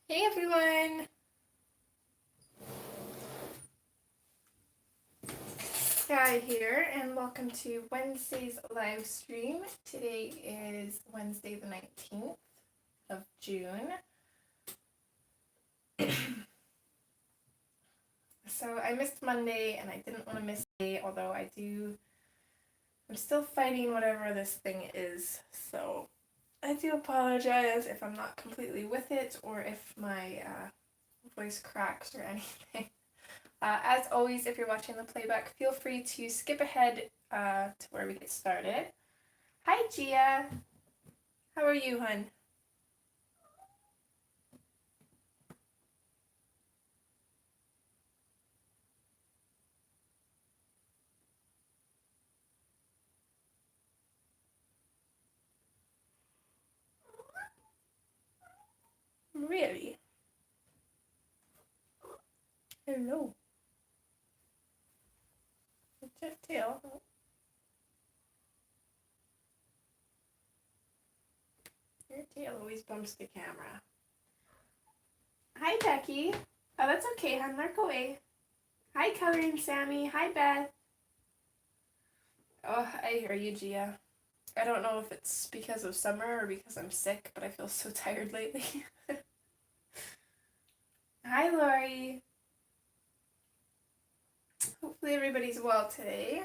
Hey everyone! Sky here, and welcome to Wednesday's live stream. Today is Wednesday the 19th of June. So I missed Monday, and I didn't want to miss Monday, although I'm still fighting whatever this thing is, so I do apologize if I'm not completely with it, or if my voice cracks or anything. As always, if you're watching the playback, feel free to skip ahead to where we get started. Hi, Gia. How are you, hun? Really? Hello. What's that tail? Your tail always bumps the camera. Hi, Becky. Oh, that's okay, hun. Lurk away. Hi, Coloring Sammy. Hi, Beth. Oh, I hear you, Gia. I don't know if it's because of summer or because I'm sick, but I feel so tired lately. Hi, Lori. Hopefully everybody's well today.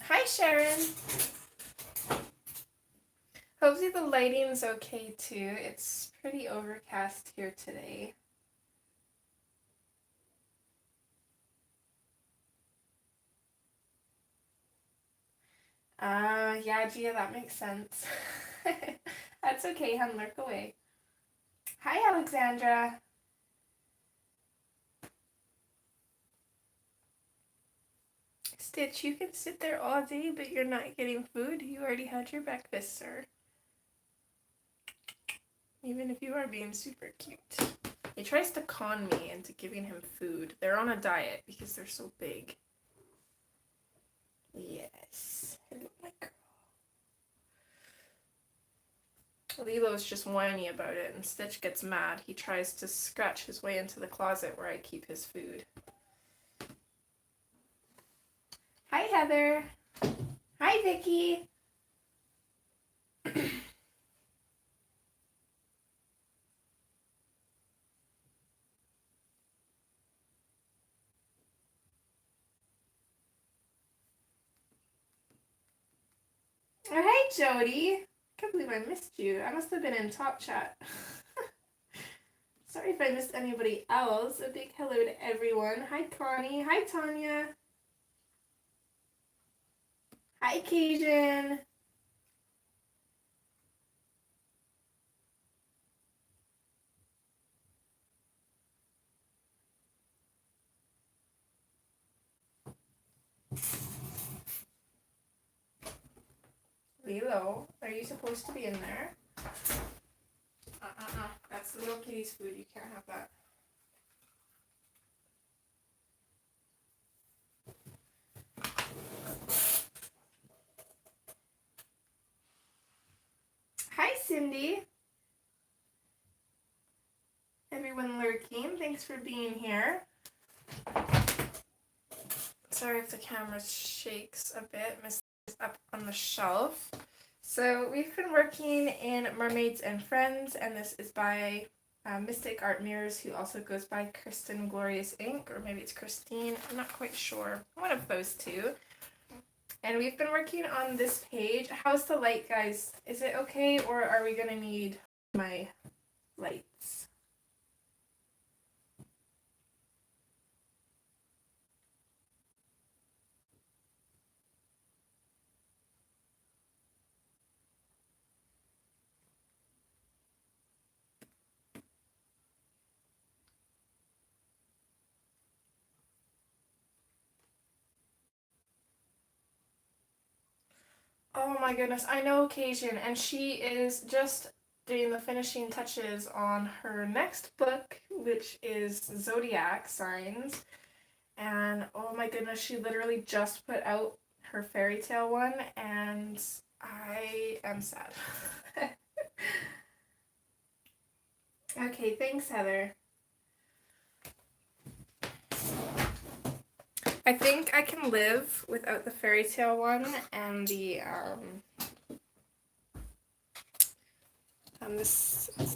Hi, Sharon. Hopefully the lighting's okay too. It's pretty overcast here today. Yeah, Gia, that makes sense. That's okay, hun, lurk away. Hi, Alexandra. Stitch, you can sit there all day, but you're not getting food. You already had your breakfast, sir. Even if you are being super cute. He tries to con me into giving him food. They're on a diet because they're so big. Yes. Hello, my girl. Lilo's just whiny about it, and Stitch gets mad. He tries to scratch his way into the closet where I keep his food. Hi, Heather. Hi, Vicky. Oh, hey, Jody. I can't believe I missed you. I must have been in Top Chat. Sorry if I missed anybody else. A big hello to everyone. Hi, Connie. Hi, Tanya. Hi, Cajun. Lilo, are you supposed to be in there? That's the little kitty's food. You can't have that. Hi, Cindy. Everyone lurking, thanks for being here. Sorry if the camera shakes a bit. Miss is up on the shelf. So we've been working in Mermaids and Friends, and this is by MysticArt Mirrors, who also goes by Kristen Glorious Ink, or maybe it's Christine, I'm not quite sure. One of those two. And we've been working on this page. How's the light, guys? Is it okay, or are we gonna need my lights? Oh my goodness, I know Occasion, and she is just doing the finishing touches on her next book, which is Zodiac Signs. And oh my goodness, she literally just put out her fairy tale one, and I am sad. Okay, thanks, Heather. I think I can live without the fairy tale one and the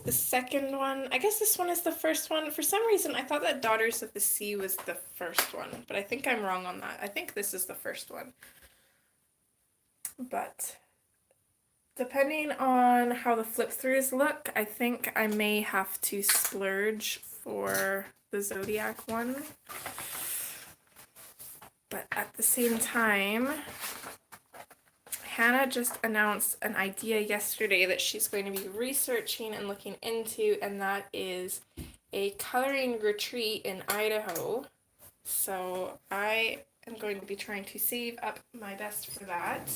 second one. I guess this one is the first one. For some reason, I thought that Daughters of the Sea was the first one, but I think I'm wrong on that. I think this is the first one. But depending on how the flip-throughs look, I think I may have to splurge for the Zodiac one. But at the same time, Hannah just announced an idea yesterday that she's going to be researching and looking into, and that is a coloring retreat in Idaho. So I am going to be trying to save up my best for that.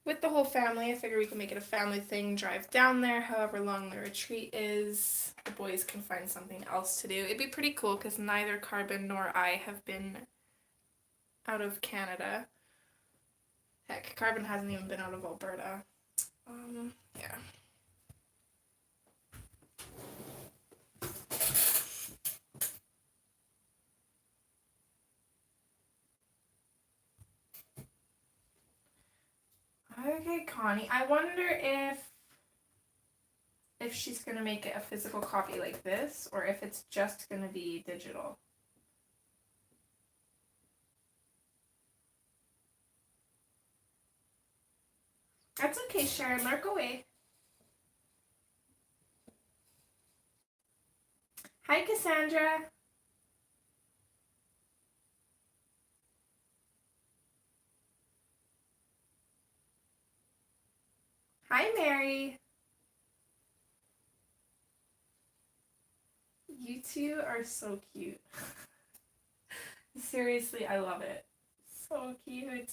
With the whole family, I figure we can make it a family thing, drive down there however long the retreat is. The boys can find something else to do. It'd be pretty cool because neither Carbon nor I have been out of Canada. Heck, Carbon hasn't even been out of Alberta. Yeah. Okay, Connie. I wonder if she's gonna make it a physical copy like this, or if it's just gonna be digital. That's okay, Sharon. Lurk away. Hi, Cassandra. Hi, Mary. You two are so cute. Seriously, I love it. So cute.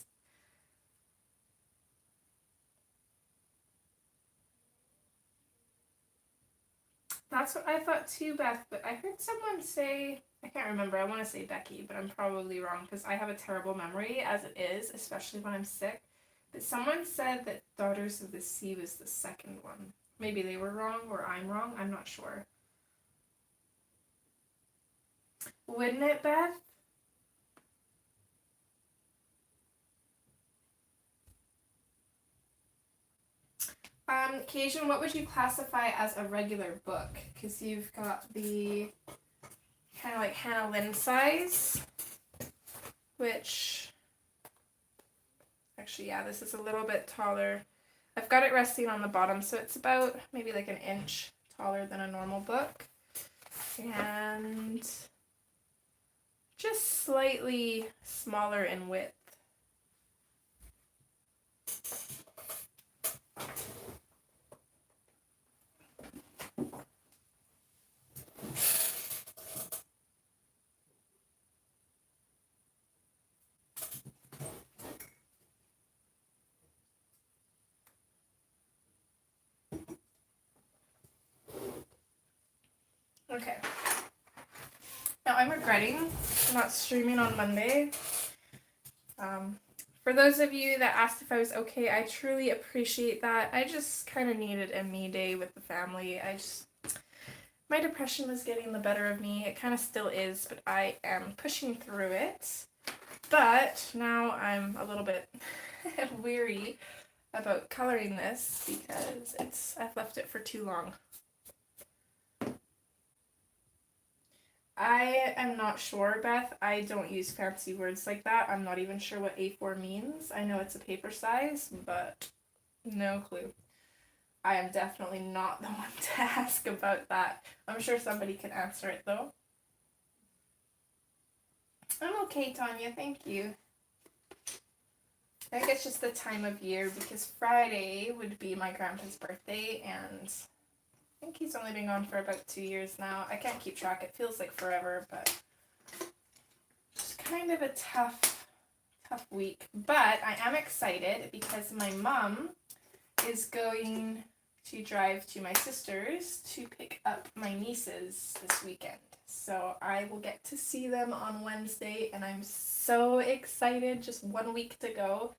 That's what I thought too, Beth, but I heard someone say, I can't remember, I want to say Becky, but I'm probably wrong because I have a terrible memory as it is, especially when I'm sick. But someone said that Daughters of the Sea was the second one. Maybe they were wrong or I'm wrong, I'm not sure. Wouldn't it, Beth? Cajun, what would you classify as a regular book? Because you've got the kind of like Hannah Lynn size, which, actually, yeah, this is a little bit taller. I've got it resting on the bottom, so it's about maybe like an inch taller than a normal book. And just slightly smaller in width. Okay. Now I'm regretting not streaming on Monday. For those of you that asked if I was okay, I truly appreciate that. I just kind of needed a me day with the family. My depression was getting the better of me. It kind of still is, but I am pushing through it. But now I'm a little bit weary about coloring this because I've left it for too long. I am not sure, Beth. I don't use fancy words like that. I'm not even sure what A4 means. I know it's a paper size, but no clue. I am definitely not the one to ask about that. I'm sure somebody can answer it, though. I'm okay, Tanya. Thank you. I think it's just the time of year because Friday would be my grandpa's birthday, and I think he's only been gone for about 2 years now. I can't keep track. It feels like forever, but it's kind of a tough week. But I am excited because my mom is going to drive to my sister's to pick up my nieces this weekend. So I will get to see them on Wednesday, and I'm so excited. Just 1 week to go.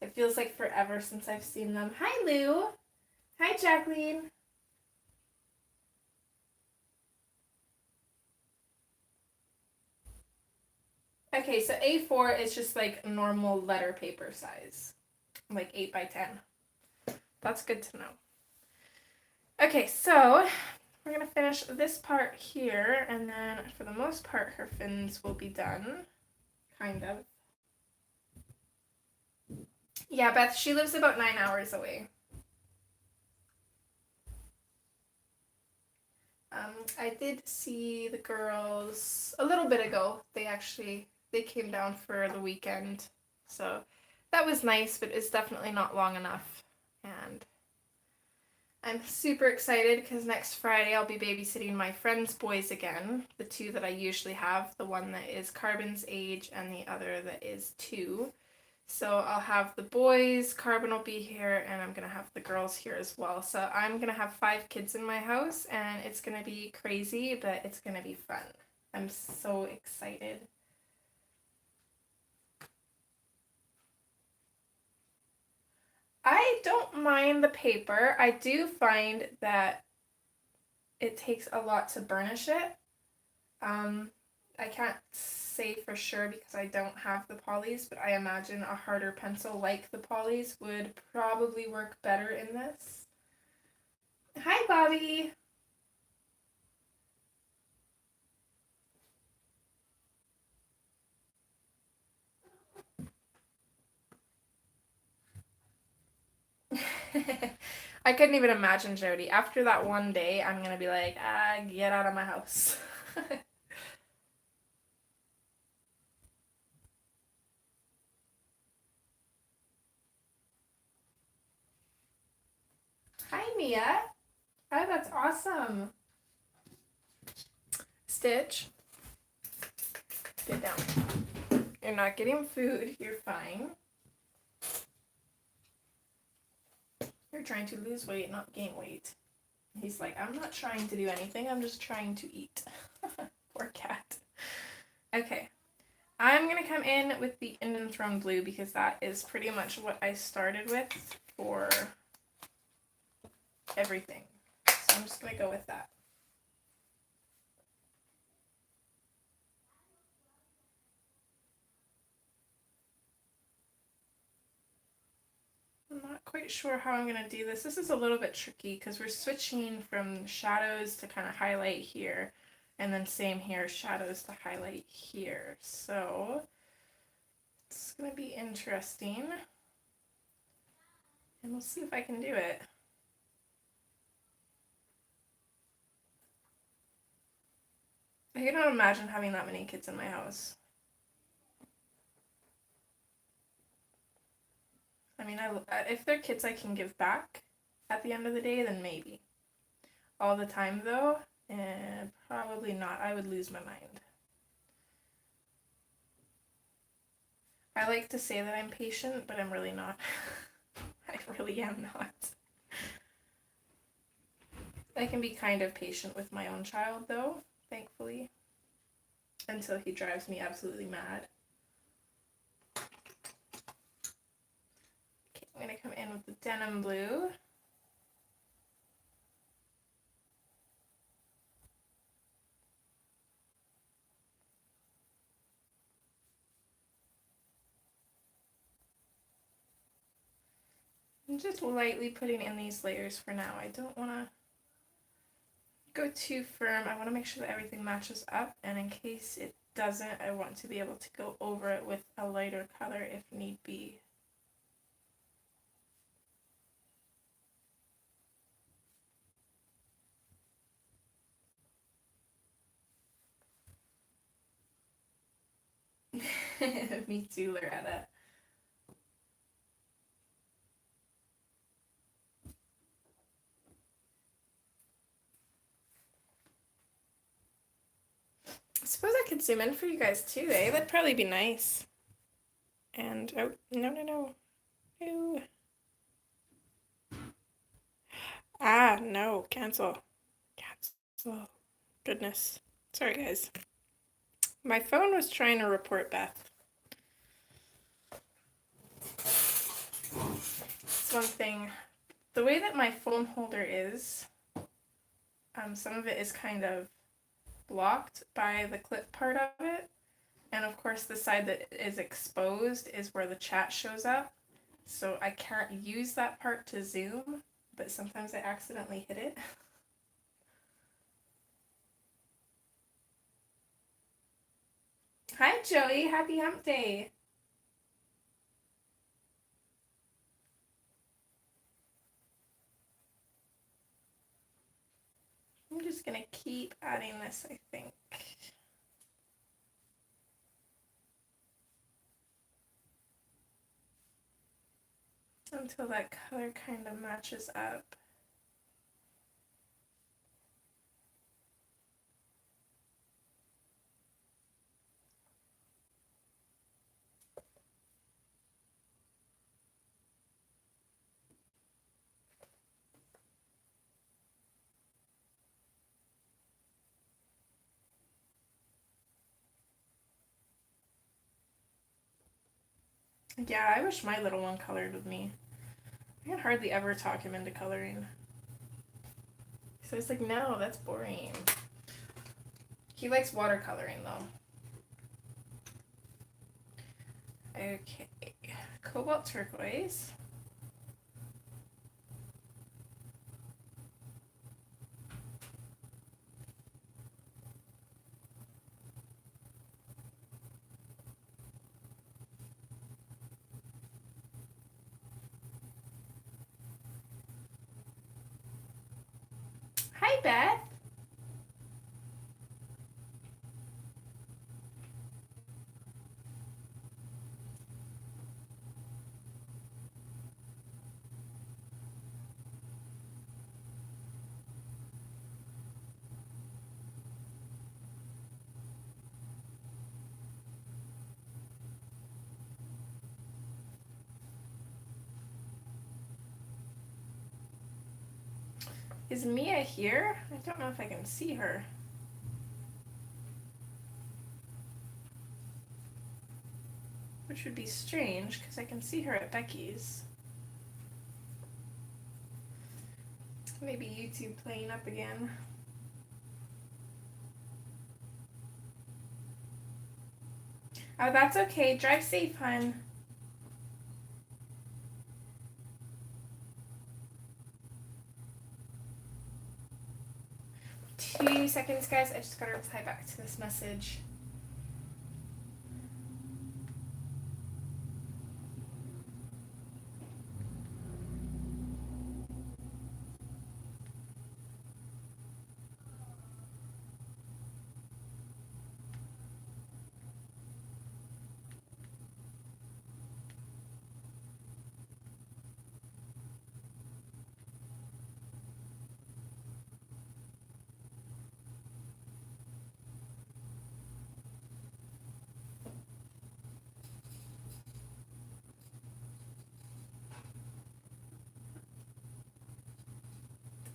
It feels like forever since I've seen them. Hi, Lou. Hi, Jacqueline. Okay, so A4 is just like normal letter paper size, like 8 by 10. That's good to know. Okay, so we're going to finish this part here, and then for the most part, her fins will be done, kind of. Yeah, Beth, she lives about 9 hours away. I did see the girls a little bit ago. They came down for the weekend, so that was nice, but it's definitely not long enough. And I'm super excited because next Friday I'll be babysitting my friend's boys again, the two that I usually have, the one that is Carbon's age and the other that is 2. So I'll have the boys, Carbon will be here, and I'm going to have the girls here as well. So I'm going to have 5 kids in my house, and it's going to be crazy, but it's going to be fun. I'm so excited. I don't mind the paper. I do find that it takes a lot to burnish it. I can't say for sure because I don't have the polys, but I imagine a harder pencil like the polys would probably work better in this. Hi, Bobby. I couldn't even imagine Jody. After that one day, I'm gonna be like, get out of my house. Hi, Mia. Oh, that's awesome. Stitch. Get down. You're not getting food. You're fine. You're trying to lose weight, not gain weight. He's like, I'm not trying to do anything. I'm just trying to eat. Poor cat. Okay. I'm going to come in with the Indian Throne Blue because that is pretty much what I started with for everything. So I'm just going to go with that. I'm not quite sure how I'm going to do this. This is a little bit tricky because we're switching from shadows to kind of highlight here. And then same here, shadows to highlight here. So it's going to be interesting. And we'll see if I can do it. I cannot imagine having that many kids in my house. I mean, if they're kids I can give back at the end of the day, then maybe. All the time, though, probably not. I would lose my mind. I like to say that I'm patient, but I'm really not. I really am not. I can be kind of patient with my own child, though, thankfully, until he drives me absolutely mad. Okay, I'm going to come in with the denim blue. I'm just lightly putting in these layers for now. I don't want to go too firm. I want to make sure that everything matches up, and in case it doesn't, I want to be able to go over it with a lighter color if need be. Me too, Loretta. I suppose I could zoom in for you guys too, eh? That'd probably be nice. And, oh, no. Cancel. Cancel. Goodness. Sorry, guys. My phone was trying to report Beth. It's one thing. The way that my phone holder is, some of it is kind of blocked by the clip part of it. And of course, the side that is exposed is where the chat shows up. So I can't use that part to zoom, but sometimes I accidentally hit it. Hi, Joey. Happy hump day. I'm just going to keep adding this, I think. Until that color kind of matches up. Yeah, I wish my little one colored with me. I can hardly ever talk him into coloring. So it's like, no, that's boring. He likes watercoloring though. Okay, cobalt turquoise. Hi, Beth. Is Mia here? I don't know if I can see her. Which would be strange, because I can see her at Becky's. Maybe YouTube playing up again. Oh, that's okay. Drive safe, hun. 2 seconds, guys. I just gotta reply back to this message.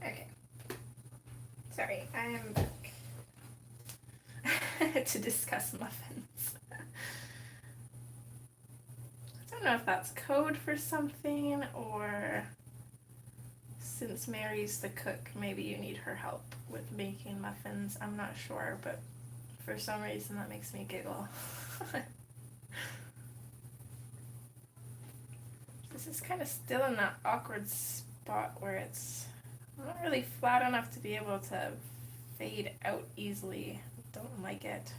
Okay. Sorry, I am back to discuss muffins. I don't know if that's code for something, or since Mary's the cook, maybe you need her help with making muffins. I'm not sure, but for some reason that makes me giggle. This is kind of still in that awkward spot where it's not really flat enough to be able to fade out easily. Don't like it.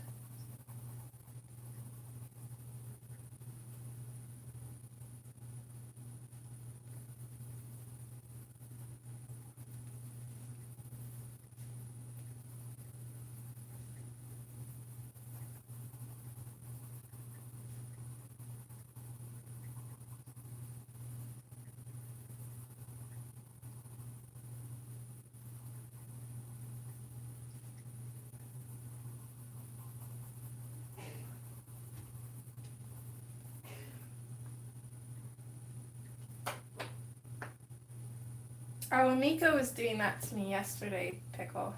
Oh, Miko was doing that to me yesterday, Pickle.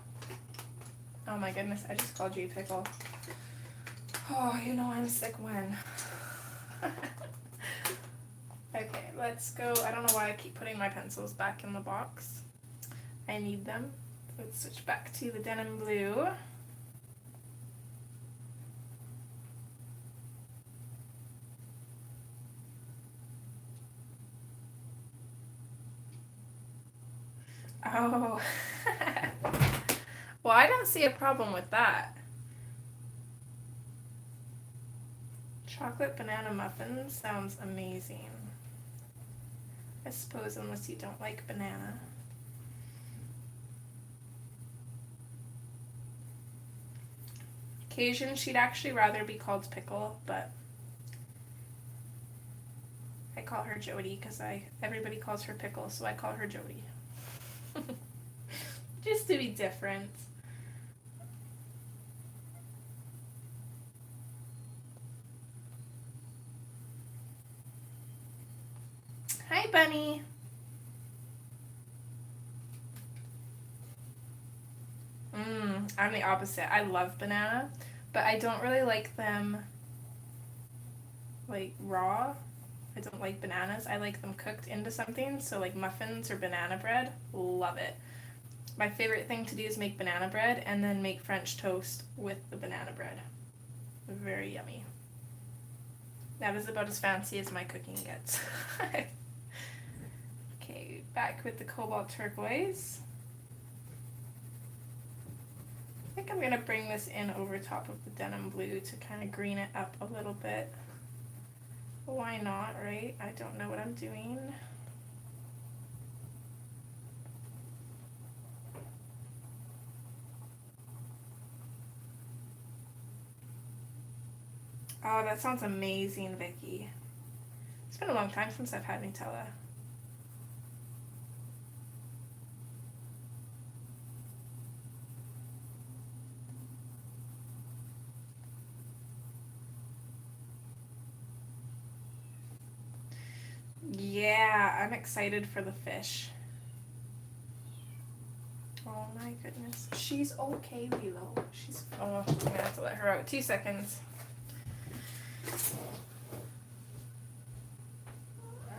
Oh my goodness, I just called you Pickle. Oh, you know I'm sick when. Okay, let's go. I don't know why I keep putting my pencils back in the box. I need them. Let's switch back to the denim blue. Oh. Well, I don't see a problem with that. Chocolate banana muffins sounds amazing. I suppose unless you don't like banana. Cajun, she'd actually rather be called Pickle, but I call her Jody because everybody calls her Pickle, so I call her Jody. Just to be different. Hi, Bunny. I'm the opposite. I love banana, but I don't really like them like raw. I don't like bananas. I like them cooked into something, so like muffins or banana bread. Love it. My favorite thing to do is make banana bread and then make French toast with the banana bread. Very yummy. That is about as fancy as my cooking gets. Okay, back with the cobalt turquoise. I think I'm going to bring this in over top of the denim blue to kind of green it up a little bit. Why not, right? I don't know what I'm doing. Oh, that sounds amazing, Vicky. It's been a long time since I've had Nutella. Yeah, I'm excited for the fish. Oh my goodness. She's okay, Lilo. Oh, I'm gonna have to let her out. 2 seconds.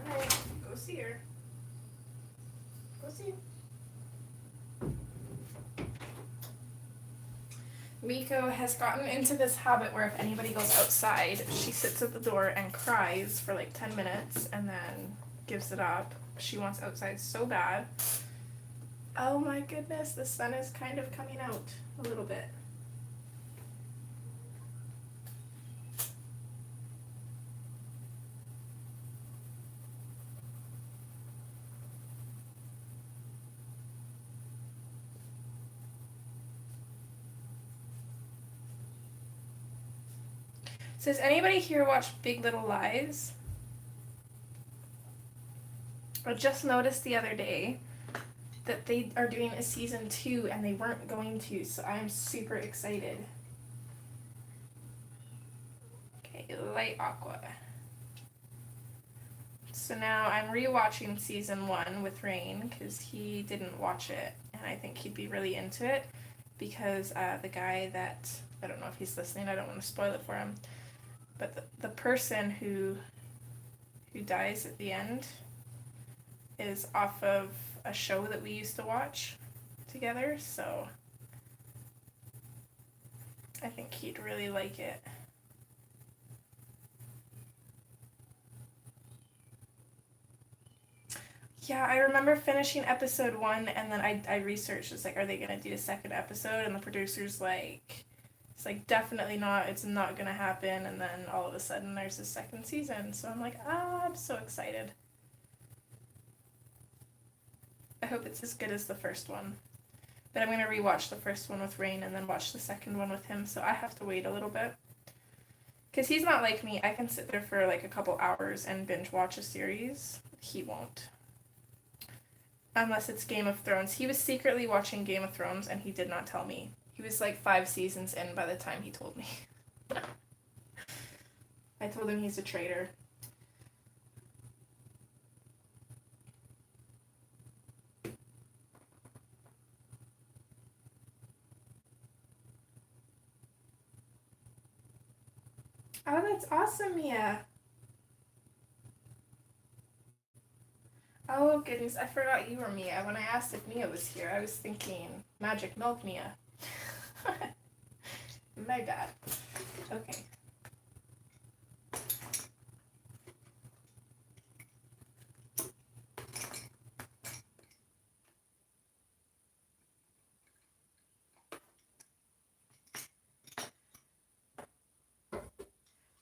Alright, go see her. Go see her. Miko has gotten into this habit where if anybody goes outside, she sits at the door and cries for like 10 minutes and then gives it up. She wants outside so bad. Oh my goodness, the sun is kind of coming out a little bit. So does anybody here watch Big Little Lies? I just noticed the other day that they are doing a season 2 and they weren't going to, so I'm super excited. Okay, light aqua. So now I'm rewatching season 1 with Rain because he didn't watch it and I think he'd be really into it because the guy that, I don't know if he's listening, I don't want to spoil it for him, but the person who dies at the end is off of a show that we used to watch together, so I think he'd really like it. Yeah, I remember finishing episode 1 and then I researched, it's like, are they going to do a second episode? And the producer's like, it's like, definitely not, it's not going to happen. And then all of a sudden there's a second season. So I'm like, I'm so excited. I hope it's as good as the first one. But I'm going to rewatch the first one with Rain and then watch the second one with him. So I have to wait a little bit. Because he's not like me. I can sit there for like a couple hours and binge watch a series. He won't. Unless it's Game of Thrones. He was secretly watching Game of Thrones and he did not tell me. He was like 5 seasons in by the time he told me. I told him he's a traitor. Oh, that's awesome, Mia. Oh, goodness, I forgot you were Mia. When I asked if Mia was here, I was thinking Magic Milk Mia. My bad. Okay.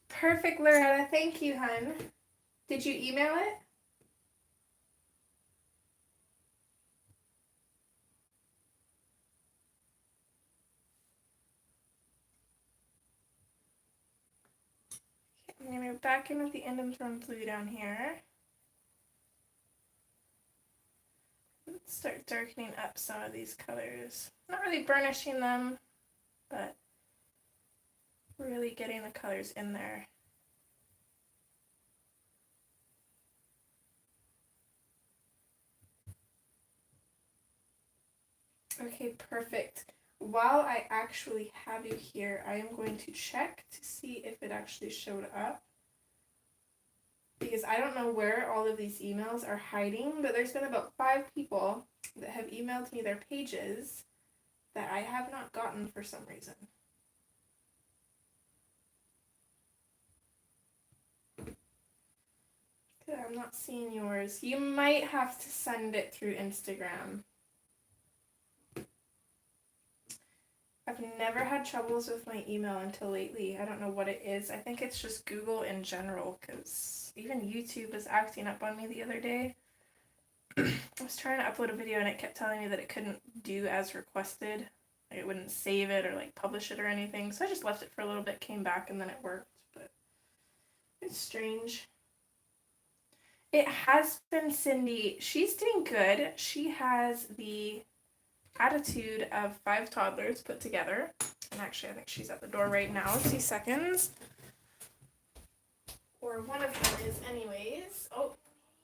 Perfect, Loretta. Thank you, hun. Did you email it? I'm going to move back in with the End and Throne Blue down here. Let's start darkening up some of these colors. Not really burnishing them, but really getting the colors in there. Okay, perfect. While I actually have you here, I am going to check to see if it actually showed up. Because I don't know where all of these emails are hiding, but there's been about 5 people that have emailed me their pages that I have not gotten for some reason. I'm not seeing yours. You might have to send it through Instagram. I've never had troubles with my email until lately. I don't know what it is. I think it's just Google in general, because even YouTube was acting up on me the other day. I was trying to upload a video and it kept telling me that it couldn't do as requested. Like it wouldn't save it or like publish it or anything. So I just left it for a little bit, came back, and then it worked. But it's strange. It has been Cindy. She's doing good. She has the attitude of 5 toddlers put together. And actually, I think she's at the door right now. 2 seconds. Or one of them is anyways. Oh,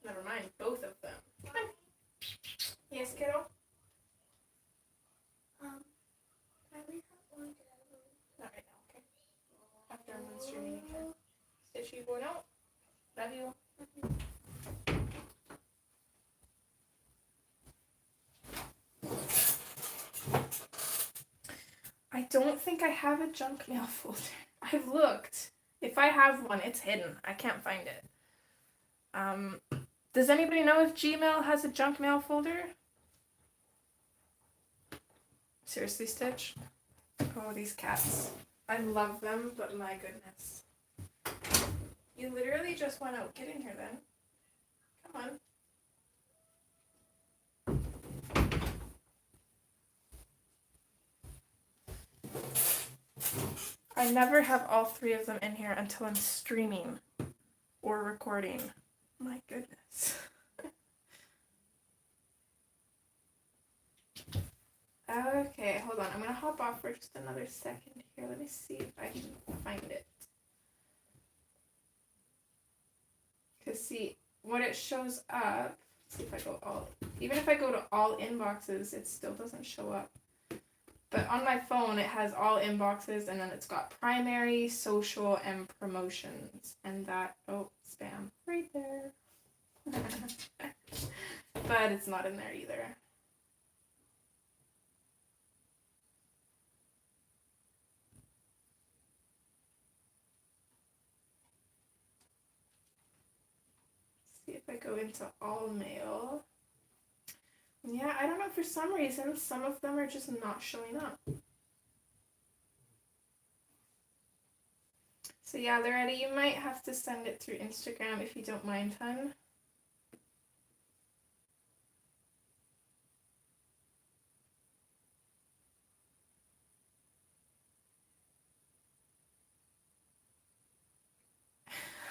never mind. Both of them. Come on. Yes, kiddo? Can we have one? Not right now, okay? After I'm streaming again. Stitch, you going out? Love you. I don't think I have a junk mail folder. I've looked. If I have one, it's hidden. I can't find it. Does anybody know if Gmail has a junk mail folder? Seriously, Stitch? Oh, these cats. I love them, but my goodness. You literally just went out. Get in here then. Come on. I never have all 3 of them in here until I'm streaming or recording. My goodness. Okay, hold on. I'm going to hop off for just another second here. Let me see if I can find it. Because see, when it shows up, let's see if I go all, even if I go to all inboxes, it still doesn't show up. But on my phone, it has all inboxes, and then it's got primary, social, and promotions. And that, oh, spam, right there. But it's not in there either. See if I go into all mail. Yeah, I don't know, for some reason, some of them are just not showing up. So yeah, Loretta, you might have to send it through Instagram if you don't mind, hun.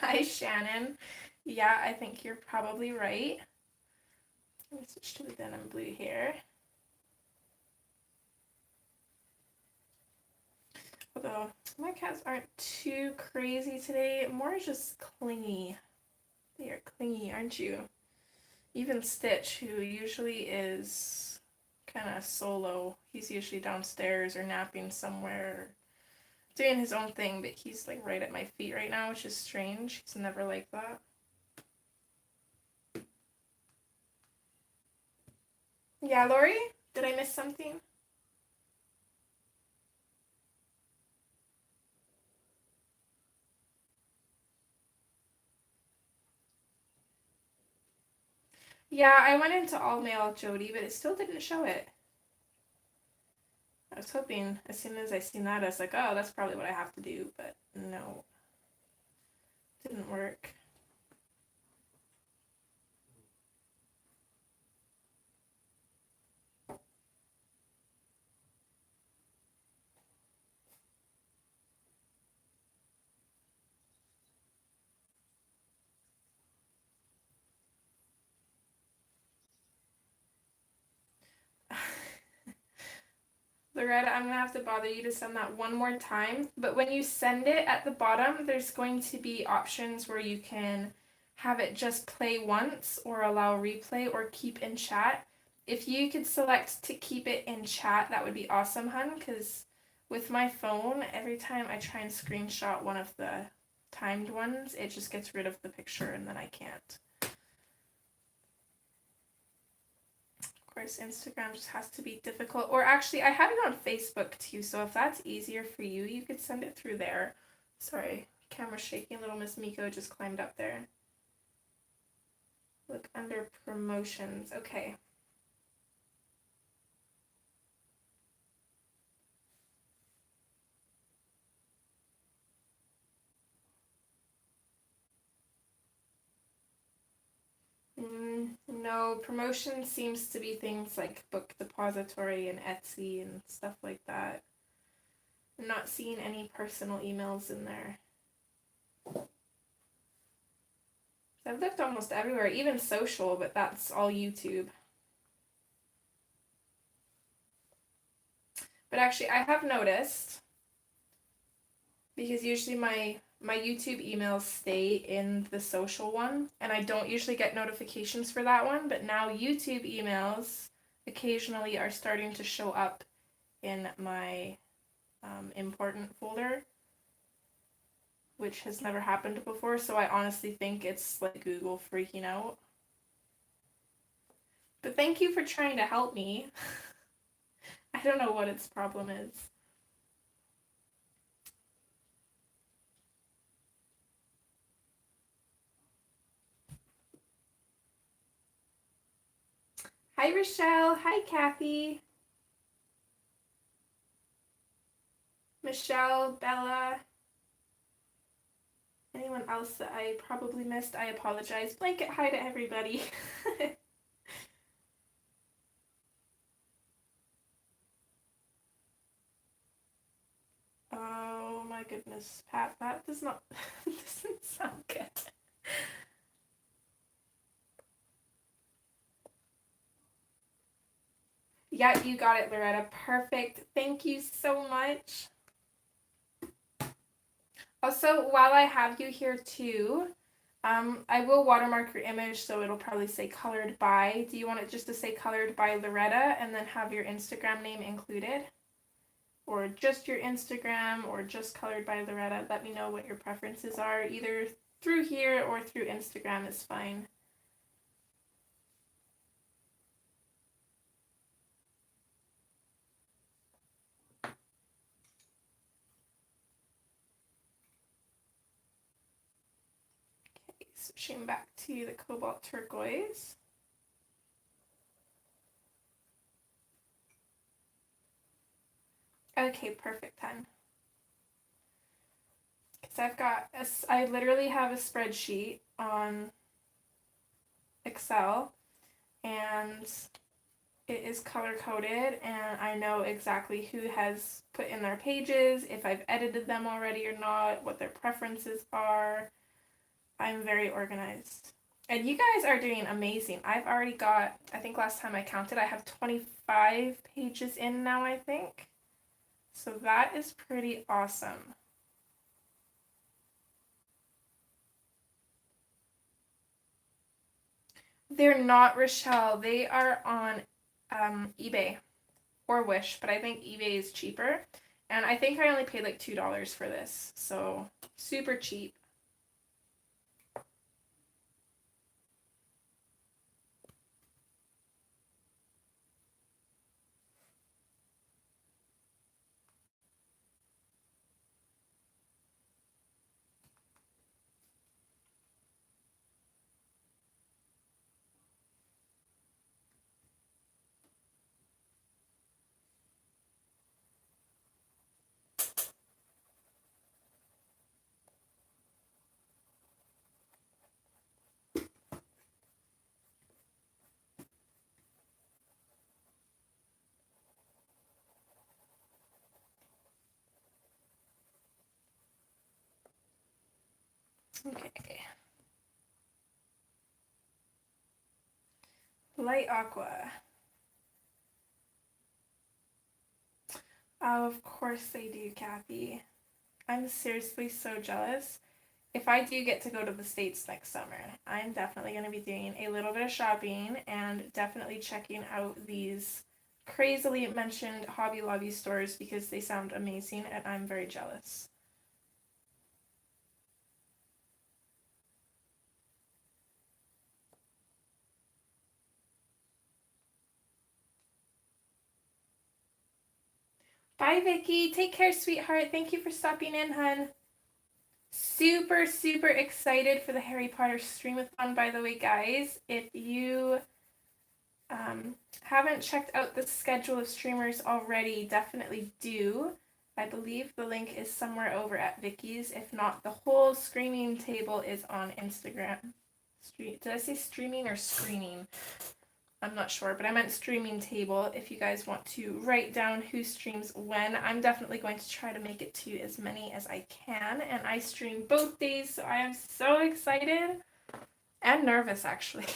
Hi, Shannon. Yeah, I think you're probably right. Let me switch to the denim blue here. Although my cats aren't too crazy today, more just clingy. They are clingy, aren't you? Even Stitch, who usually is kind of solo, he's usually downstairs or napping somewhere, doing his own thing, but he's like right at my feet right now, which is strange. He's never like that. Yeah, Lori? Did I miss something? Yeah, I went into all mail Jody, but it still didn't show it. I was hoping as soon as I seen that, I was like, oh, that's probably what I have to do, but no. Didn't work. Loretta, I'm gonna have to bother you to send that one more time. But when you send it at the bottom, there's going to be options where you can have it just play once or allow replay or keep in chat. If you could select to keep it in chat, that would be awesome, hun, because with my phone, every time I try and screenshot one of the timed ones, it just gets rid of the picture and then I can't. Of course, Instagram just has to be difficult. Or actually, I have it on Facebook too, so if that's easier for you, you could send it through there. Sorry, camera's shaking. Little Miss Miko just climbed up there. Look under promotions. Okay. No, promotion seems to be things like Book Depository and Etsy and stuff like that. I'm not seeing any personal emails in there. I've looked almost everywhere, even social, but that's all YouTube. But actually, I have noticed, because usually my YouTube emails stay in the social one, and I don't usually get notifications for that one, but now YouTube emails occasionally are starting to show up in my important folder, which has never happened before, so I honestly think it's like Google freaking out. But thank you for trying to help me. I don't know what its problem is. Hi, Rochelle. Hi, Kathy. Michelle, Bella. Anyone else that I probably missed, I apologize. Blanket hi to everybody. Oh my goodness, Pat, that does not doesn't sound good. Yeah, you got it, Loretta. Perfect. Thank you so much. Also, while I have you here too, I will watermark your image so it'll probably say colored by. Do you want it just to say colored by Loretta and then have your Instagram name included? Or just your Instagram or just colored by Loretta? Let me know what your preferences are. Either through here or through Instagram is fine. Okay, switching back to the cobalt turquoise. Okay, perfect then. Because I literally have a spreadsheet on Excel, and it is color coded, and I know exactly who has put in their pages, if I've edited them already or not, what their preferences are. I'm very organized. And you guys are doing amazing. I've already got, I think last time I counted, I have 25 pages in now, I think. So that is pretty awesome. They're not, Rochelle. They are on eBay or Wish, but I think eBay is cheaper. And I think I only paid like $2 for this, so super cheap. Okay. Light aqua. Oh, of course they do, Kathy. I'm seriously so jealous. If I do get to go to the States next summer, I'm definitely going to be doing a little bit of shopping and definitely checking out these crazily mentioned Hobby Lobby stores because they sound amazing and I'm very jealous. Bye, Vicky. Take care, sweetheart. Thank you for stopping in, hun. Super, super excited for the Harry Potter streamathon, by the way, guys. If you haven't checked out the schedule of streamers already, definitely do. I believe the link is somewhere over at Vicky's. If not, the whole screaming table is on Instagram. Did I say streaming or screening? I'm not sure, but I meant streaming table. If you guys want to write down who streams when, I'm definitely going to try to make it to as many as I can. And I stream both days, so I am so excited and nervous, actually.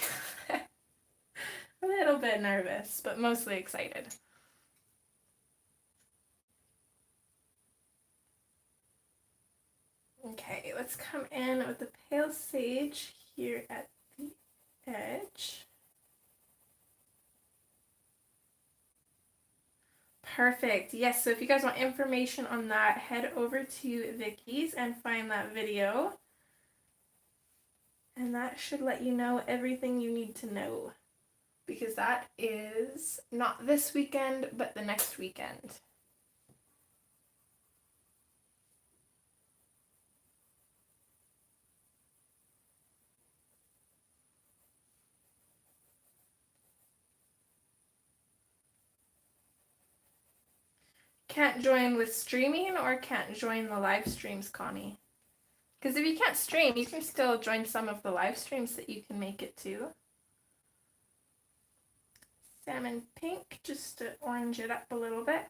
A little bit nervous, but mostly excited. Okay, let's come in with the pale sage here at the edge. Perfect. Yes, so if you guys want information on that, head over to Vicky's and find that video. And that should let you know everything you need to know. Because that is not this weekend, but the next weekend. Can't join with streaming or can't join the live streams, Connie? Because if you can't stream, you can still join some of the live streams that you can make it to. Salmon pink, just to orange it up a little bit.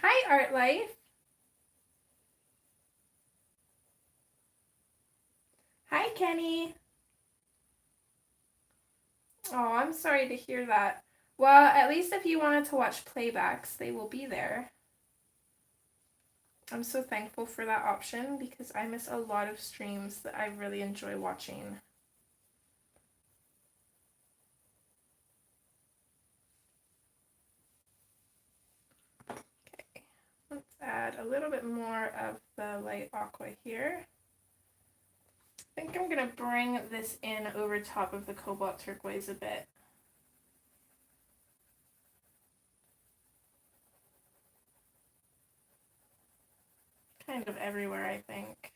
Hi, Art Life. Hi, Kenny. Oh, I'm sorry to hear that. Well, at least if you wanted to watch playbacks, they will be there. I'm so thankful for that option because I miss a lot of streams that I really enjoy watching. Okay, let's add a little bit more of the light aqua here. I think I'm going to bring this in over top of the cobalt turquoise a bit. Kind of everywhere, I think.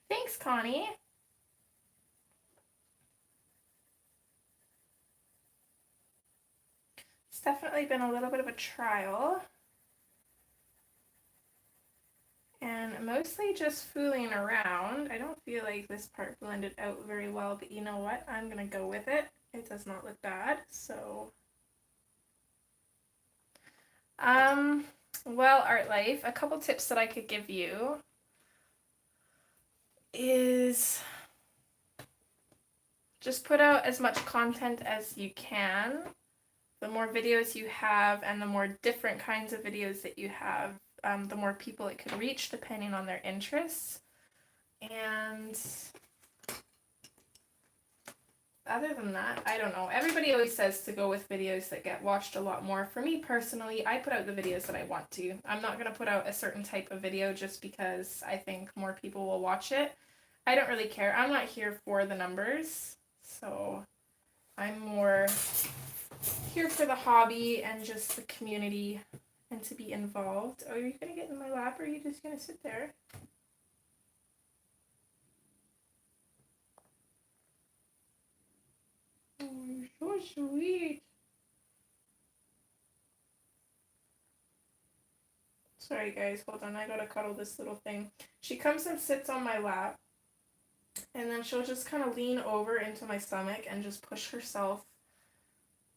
Thanks, Connie. It's definitely been a little bit of a trial. And mostly just fooling around. I don't feel like this part blended out very well, but you know what? I'm gonna go with it. It does not look bad, so. Well, Art Life, a couple tips that I could give you is just put out as much content as you can. The more videos you have and the more different kinds of videos that you have, the more people it could reach depending on their interests. And other than that, I don't know. Everybody always says to go with videos that get watched a lot more. For me personally, I put out the videos that I want to. I'm not going to put out a certain type of video just because I think more people will watch it. I don't really care. I'm not here for the numbers. So I'm more here for the hobby and just the community and to be involved. Oh, are you going to get in my lap or are you just going to sit there? Oh, you're so sweet. Sorry guys, hold on, I gotta cuddle this little thing. She comes and sits on my lap, and then she'll just kind of lean over into my stomach and just push herself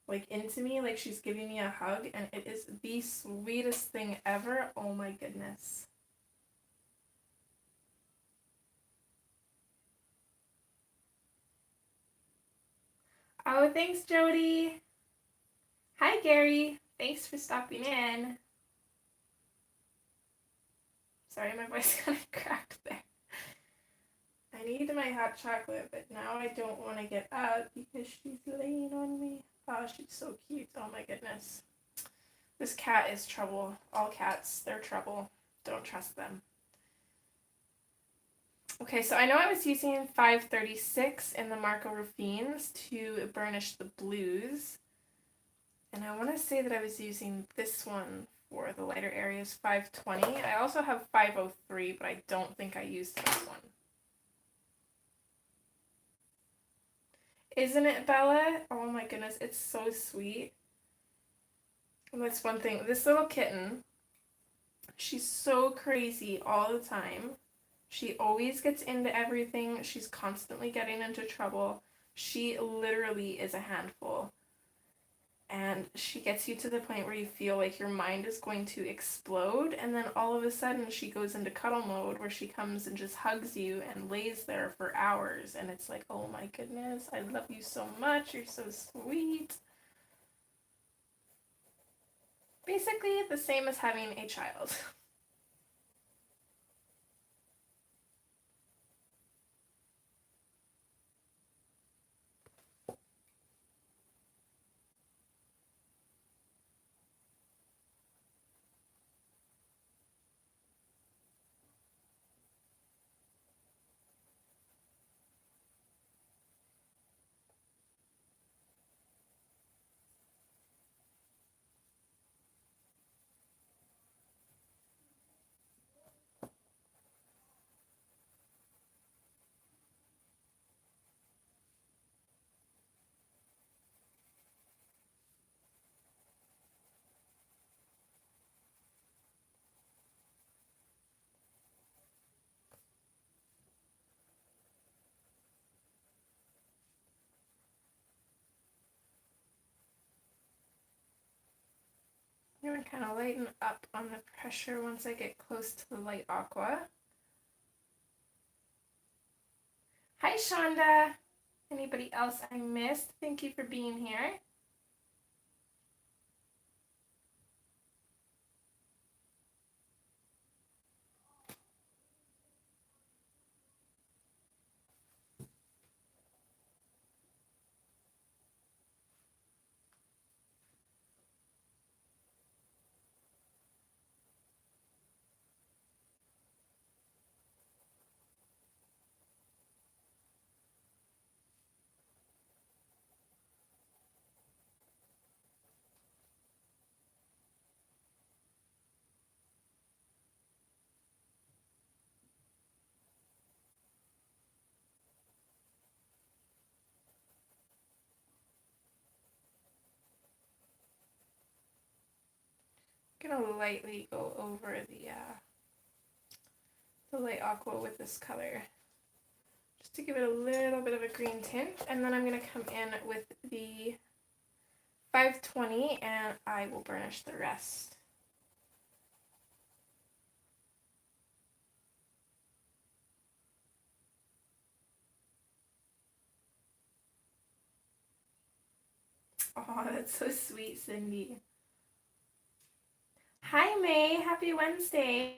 like into me like she's giving me a hug, and it is the sweetest thing ever. Oh my goodness. Oh, thanks Jody. Hi Gary. Thanks for stopping in. Sorry, my voice kind of cracked there. I need my hot chocolate, but now I don't want to get up because she's laying on me. Oh, she's so cute. Oh my goodness. This cat is trouble. All cats, they're trouble. Don't trust them. Okay, so I know I was using 536 in the Marco Ruffines to burnish the blues. And I want to say that I was using this one for the lighter areas, 520. I also have 503, but I don't think I used this one. Isn't it, Bella? Oh my goodness, it's so sweet. And that's one thing. This little kitten, she's so crazy all the time. She always gets into everything. She's constantly getting into trouble. She literally is a handful. And she gets you to the point where you feel like your mind is going to explode. And then all of a sudden she goes into cuddle mode where she comes and just hugs you and lays there for hours. And it's like, oh my goodness, I love you so much. You're so sweet. Basically the same as having a child. I'm going to kind of lighten up on the pressure once I get close to the light aqua. Hi, Shonda. Anybody else I missed? Thank you for being here. I'm gonna lightly go over the the light aqua with this color, just to give it a little bit of a green tint. And then I'm going to come in with the 520 and I will burnish the rest. Oh, that's so sweet, Cindy. Hi, May. Happy Wednesday.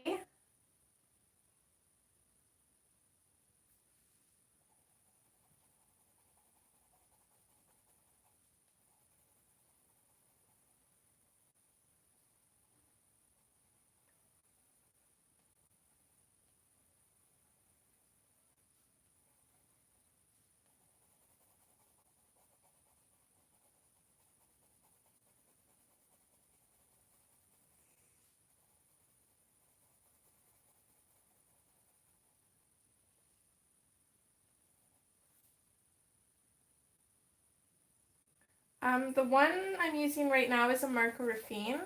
The one I'm using right now is a Marco Raffine,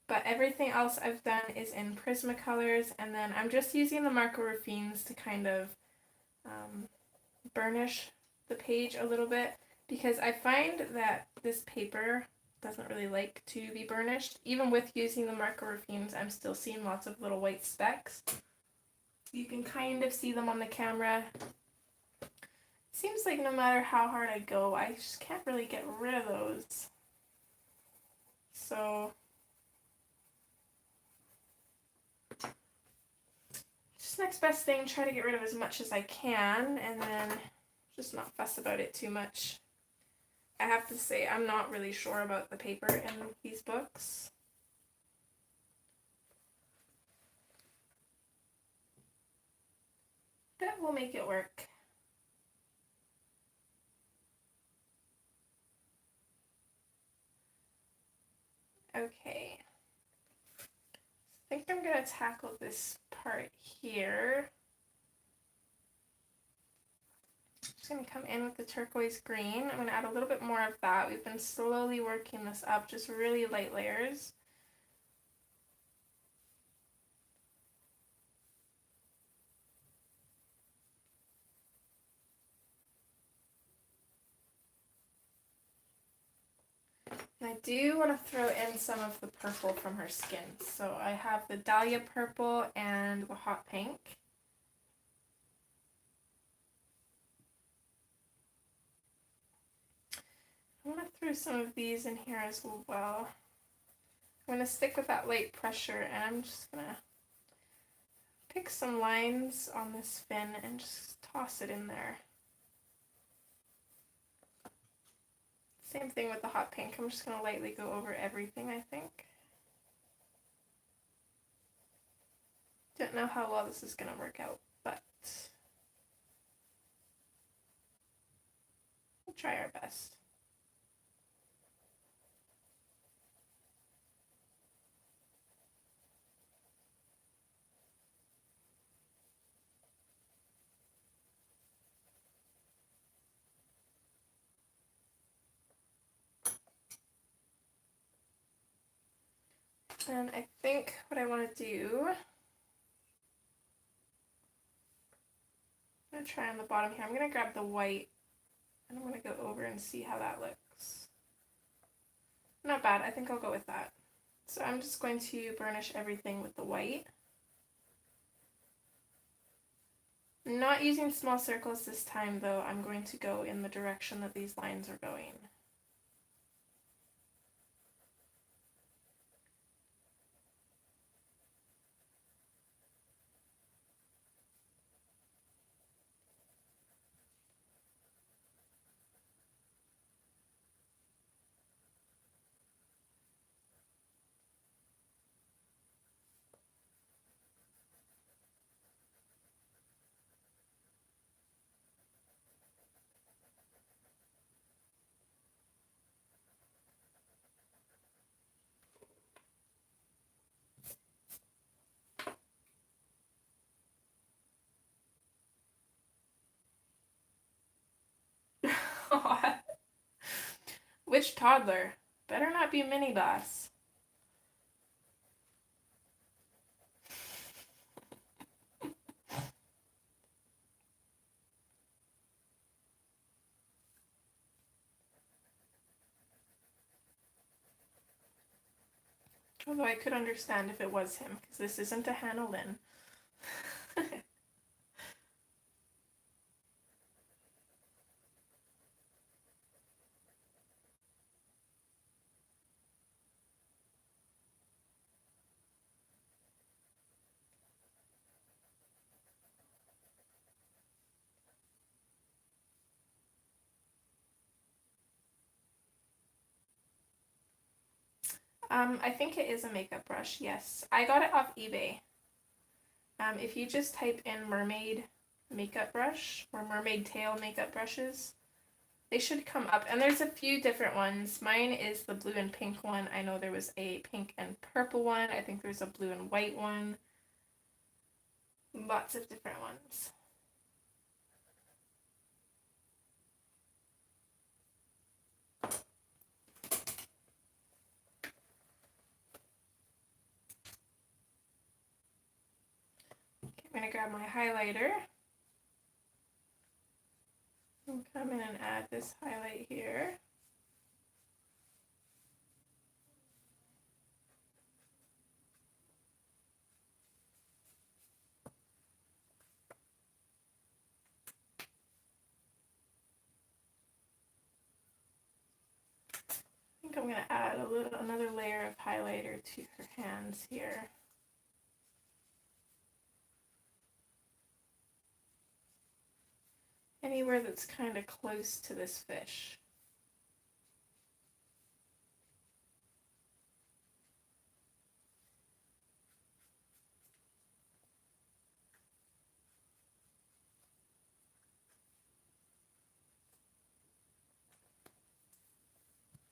but everything else I've done is in Prismacolors, and then I'm just using the Marco Raffines to kind of burnish the page a little bit, because I find that this paper doesn't really like to be burnished. Even with using the Marco Raffines, I'm still seeing lots of little white specks. You can kind of see them on the camera. Seems like no matter how hard I go, I just can't really get rid of those. So just next best thing, try to get rid of as much as I can, and then just not fuss about it too much. I have to say, I'm not really sure about the paper in these books. But we'll make it work. Okay. I think I'm going to tackle this part here. Just going to come in with the turquoise green. I'm going to add a little bit more of that. We've been slowly working this up, just really light layers. And I do want to throw in some of the purple from her skin. So I have the Dahlia purple and the hot pink. I want to throw some of these in here as well. I'm going to stick with that light pressure, and I'm just going to pick some lines on this fin and just toss it in there. Same thing with the hot pink. I'm just going to lightly go over everything, I think. Don't know how well this is going to work out, but we'll try our best. And I think what I want to do, I'm going to try on the bottom here. I'm going to grab the white and I'm going to go over and see how that looks. Not bad. I think I'll go with that. So I'm just going to burnish everything with the white. I'm not using small circles this time though. I'm going to go in the direction that these lines are going. Which toddler? Better not be Mini Boss. Although I could understand if it was him, because this isn't a Hannah Lynn. I think it is a makeup brush, yes. I got it off eBay. If you just type in mermaid makeup brush or mermaid tail makeup brushes, they should come up. And there's a few different ones. Mine is the blue and pink one. I know there was a pink and purple one. I think there's a blue and white one. Lots of different ones. I'm going to grab my highlighter and come in and add this highlight here. I think I'm going to add another layer of highlighter to her hands here. Anywhere that's kind of close to this fish.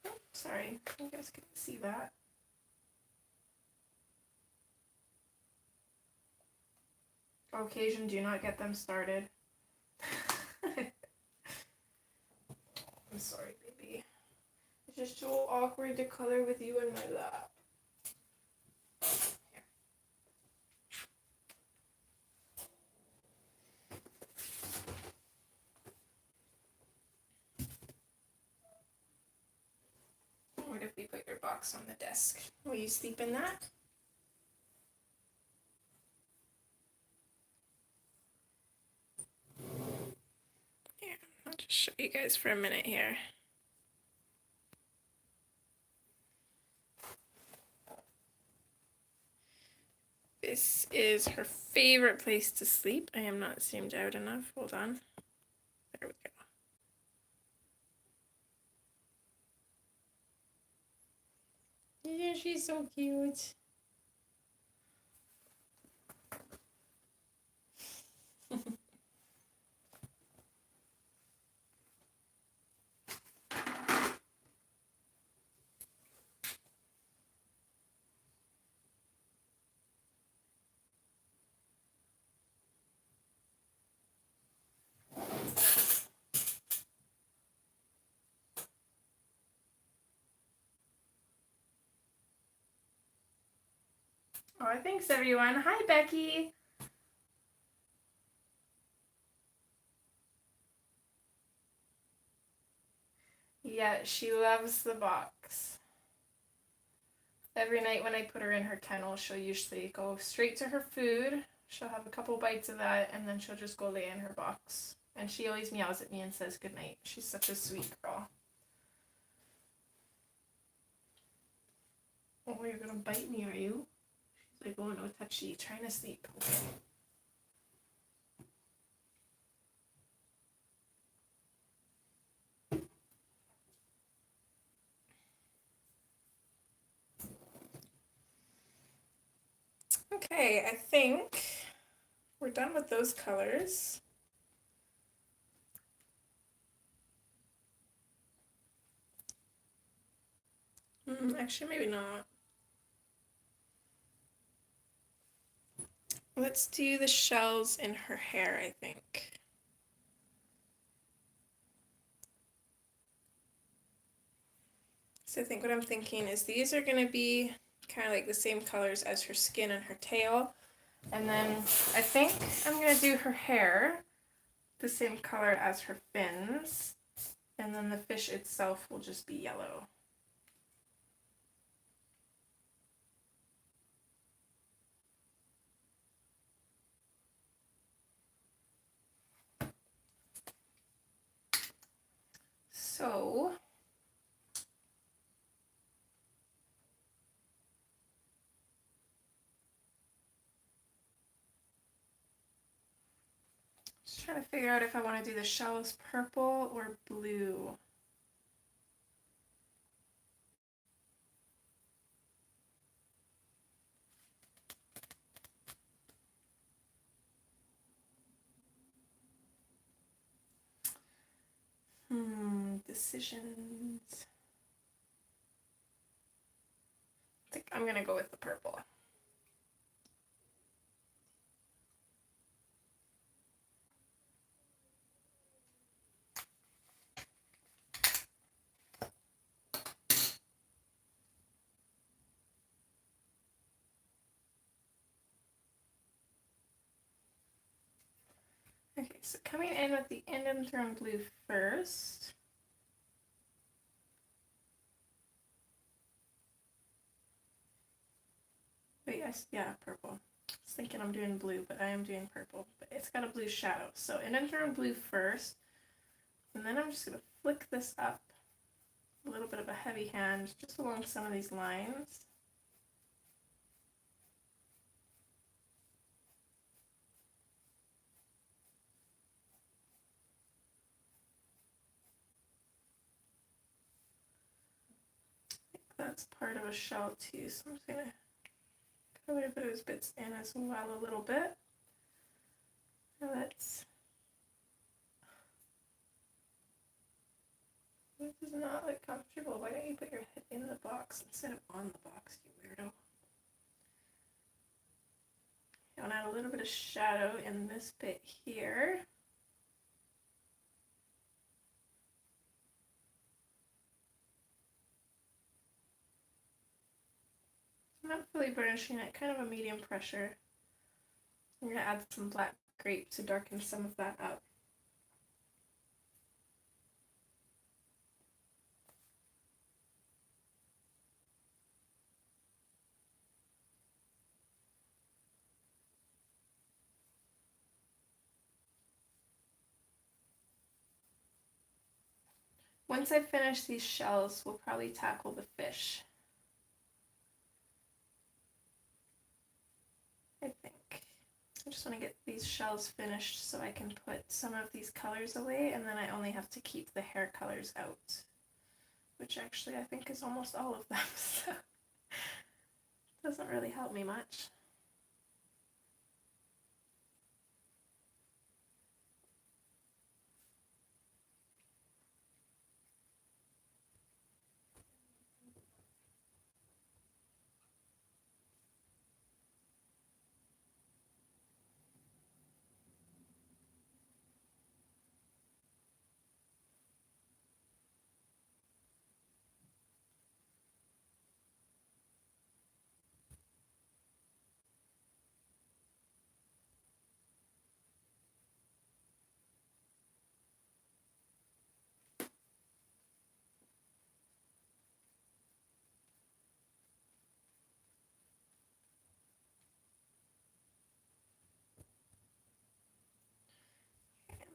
Oh, sorry, you guys couldn't see that. Occasion, do not get them started. I'm sorry, baby. It's just so awkward to color with you in my lap. Here. What if we put your box on the desk? Will you sleep in that? Here, I'll just show you guys for a minute here. This is her favorite place to sleep. I am not zoomed out enough. Hold on. There we go. Yeah, she's so cute. Oh, thanks everyone. Hi, Becky. Yeah, she loves the box. Every night when I put her in her kennel, she'll usually go straight to her food. She'll have a couple bites of that, and then she'll just go lay in her box. And she always meows at me and says goodnight. She's such a sweet girl. Oh, you're gonna bite me, are you? She's like, oh no, touchy, trying to sleep. Okay, I think we're done with those colors. Actually, maybe not. Let's do the shells in her hair, I think. So I think what I'm thinking is these are going to be kind of like the same colors as her skin and her tail. And then I think I'm going to do her hair the same color as her fins. And then the fish itself will just be yellow. So just trying to figure out if I want to do the shells purple or blue. Decisions. I think I'm gonna go with the purple. Okay, so coming in with the Indanthrone blue first. Wait, yeah, purple. I was thinking I'm doing blue, but I am doing purple. But it's got a blue shadow. So Indanthrone blue first. And then I'm just going to flick this up. A little bit of a heavy hand just along some of these lines. I think that's part of a shell too, so I'm just going to put those bits in as well a little bit. Now let's... This does not look comfortable. Why don't you put your head in the box instead of on the box, you weirdo? I want to add a little bit of shadow in this bit here. I'm not fully burnishing it, kind of a medium pressure. I'm going to add some black grape to darken some of that up. Once I finish these shells, we'll probably tackle the fish. I think. I just want to get these shells finished so I can put some of these colors away, and then I only have to keep the hair colors out, which actually I think is almost all of them, so it doesn't really help me much.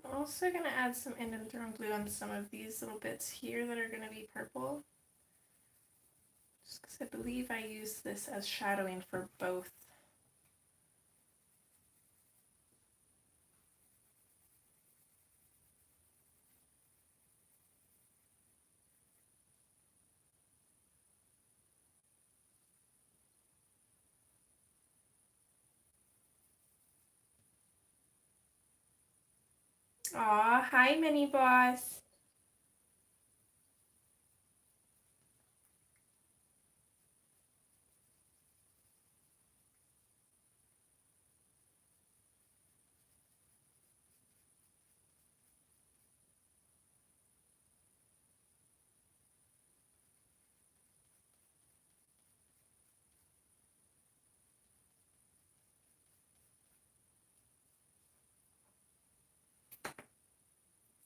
I'm also going to add some Indanthrone glue on some of these little bits here that are going to be purple. Just because I believe I use this as shadowing for both. Aw, hi Mini Boss.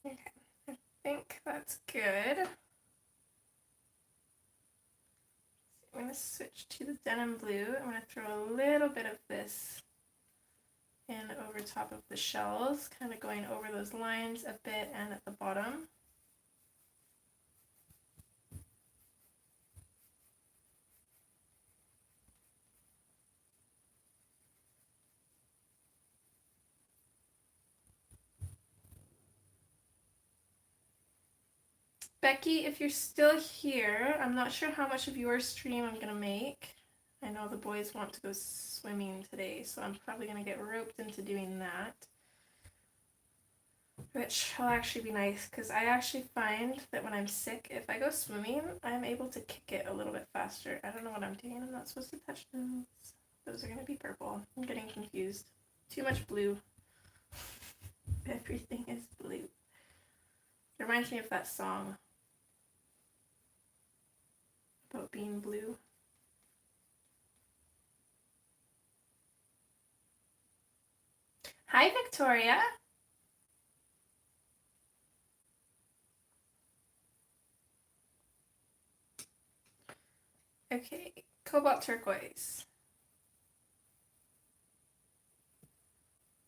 Okay, I think that's good. I'm going to switch to the denim blue. I'm going to throw a little bit of this in over top of the shells, kind of going over those lines a bit and at the bottom. Becky, if you're still here, I'm not sure how much of your stream I'm gonna make. I know the boys want to go swimming today, so I'm probably gonna get roped into doing that. Which will actually be nice, because I actually find that when I'm sick, if I go swimming, I'm able to kick it a little bit faster. I don't know what I'm doing. I'm not supposed to touch those. Those are gonna be purple. I'm getting confused. Too much blue. Everything is blue. It reminds me of that song about being blue. Hi, Victoria. Okay, cobalt turquoise.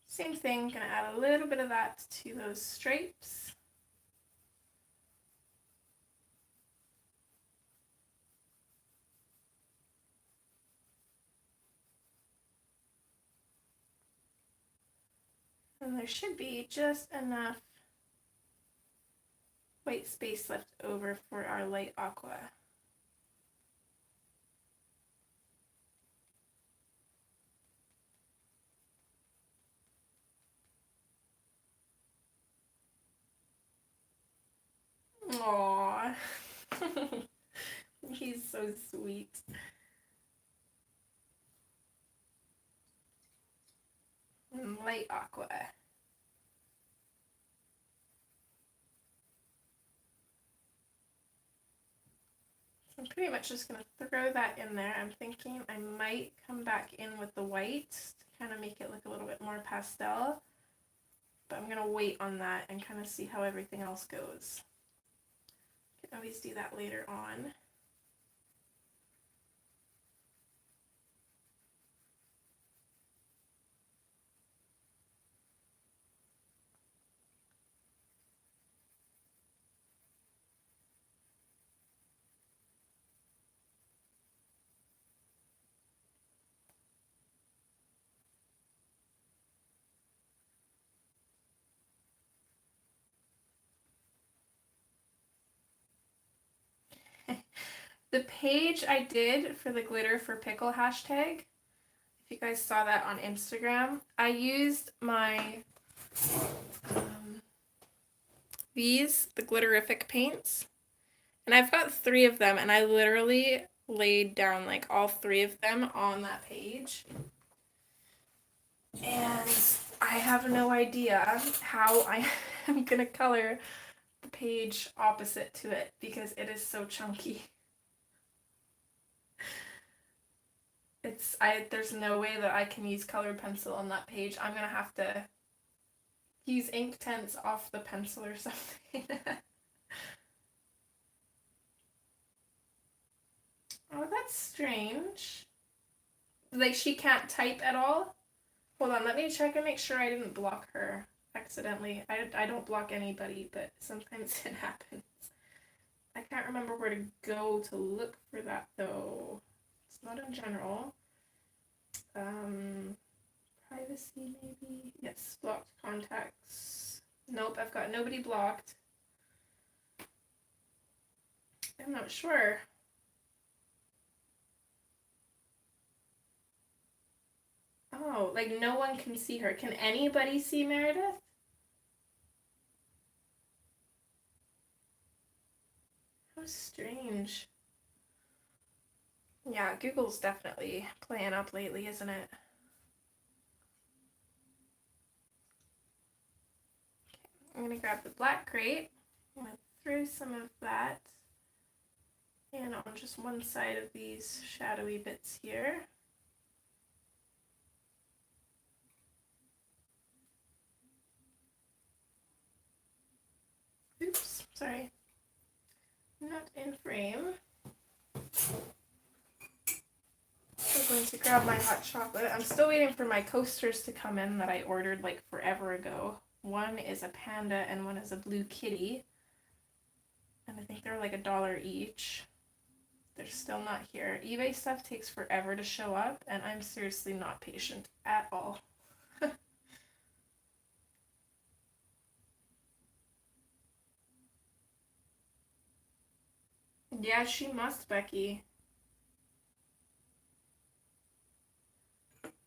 Same thing, gonna add a little bit of that to those stripes. And there should be just enough white space left over for our light aqua. Aww. He's so sweet. And light aqua. So I'm pretty much just going to throw that in there. I'm thinking I might come back in with the white to kind of make it look a little bit more pastel. But I'm going to wait on that and kind of see how everything else goes. Can always do that later on. The page I did for the glitter for pickle hashtag, if you guys saw that on Instagram, I used my the glitterific paints, and I've got 3 of them, and I literally laid down like all 3 of them on that page, and I have no idea how I am gonna color the page opposite to it because it is so chunky. There's no way that I can use colored pencil on that page. I'm gonna have to use Inktense off the pencil or something. Oh, that's strange. Like, she can't type at all? Hold on, let me check and make sure I didn't block her accidentally. I don't block anybody, but sometimes it happens. I can't remember where to go to look for that, though. It's not in general. Privacy, maybe? Yes, blocked contacts. Nope, I've got nobody blocked. I'm not sure. Oh, like no one can see her. Can anybody see Meredith? How strange. Yeah, Google's definitely playing up lately, isn't it? I'm gonna grab the black crate. I'm gonna throw some of that in on just one side of these shadowy bits here. Oops, sorry. Not in frame. I'm going to grab my hot chocolate. I'm still waiting for my coasters to come in that I ordered like forever ago. One is a panda and one is a blue kitty. And I think they're like $1 each. They're still not here. eBay stuff takes forever to show up, and I'm seriously not patient at all. Yeah, she must, Becky.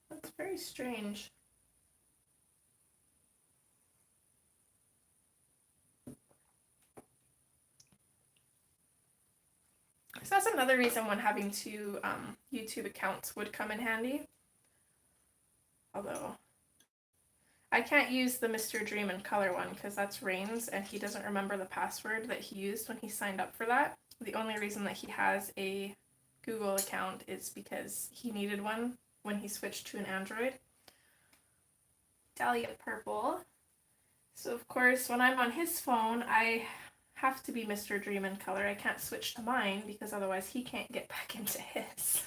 That's very strange. So that's another reason when having two YouTube accounts would come in handy. Although I can't use the Mr. Dream in Color one because that's Rain's and he doesn't remember the password that he used when he signed up for that. The only reason that he has a Google account is because he needed one when he switched to an Android. Dahlia Purple. So of course when I'm on his phone I have to be Mr. Dream in Color. I can't switch to mine because otherwise he can't get back into his.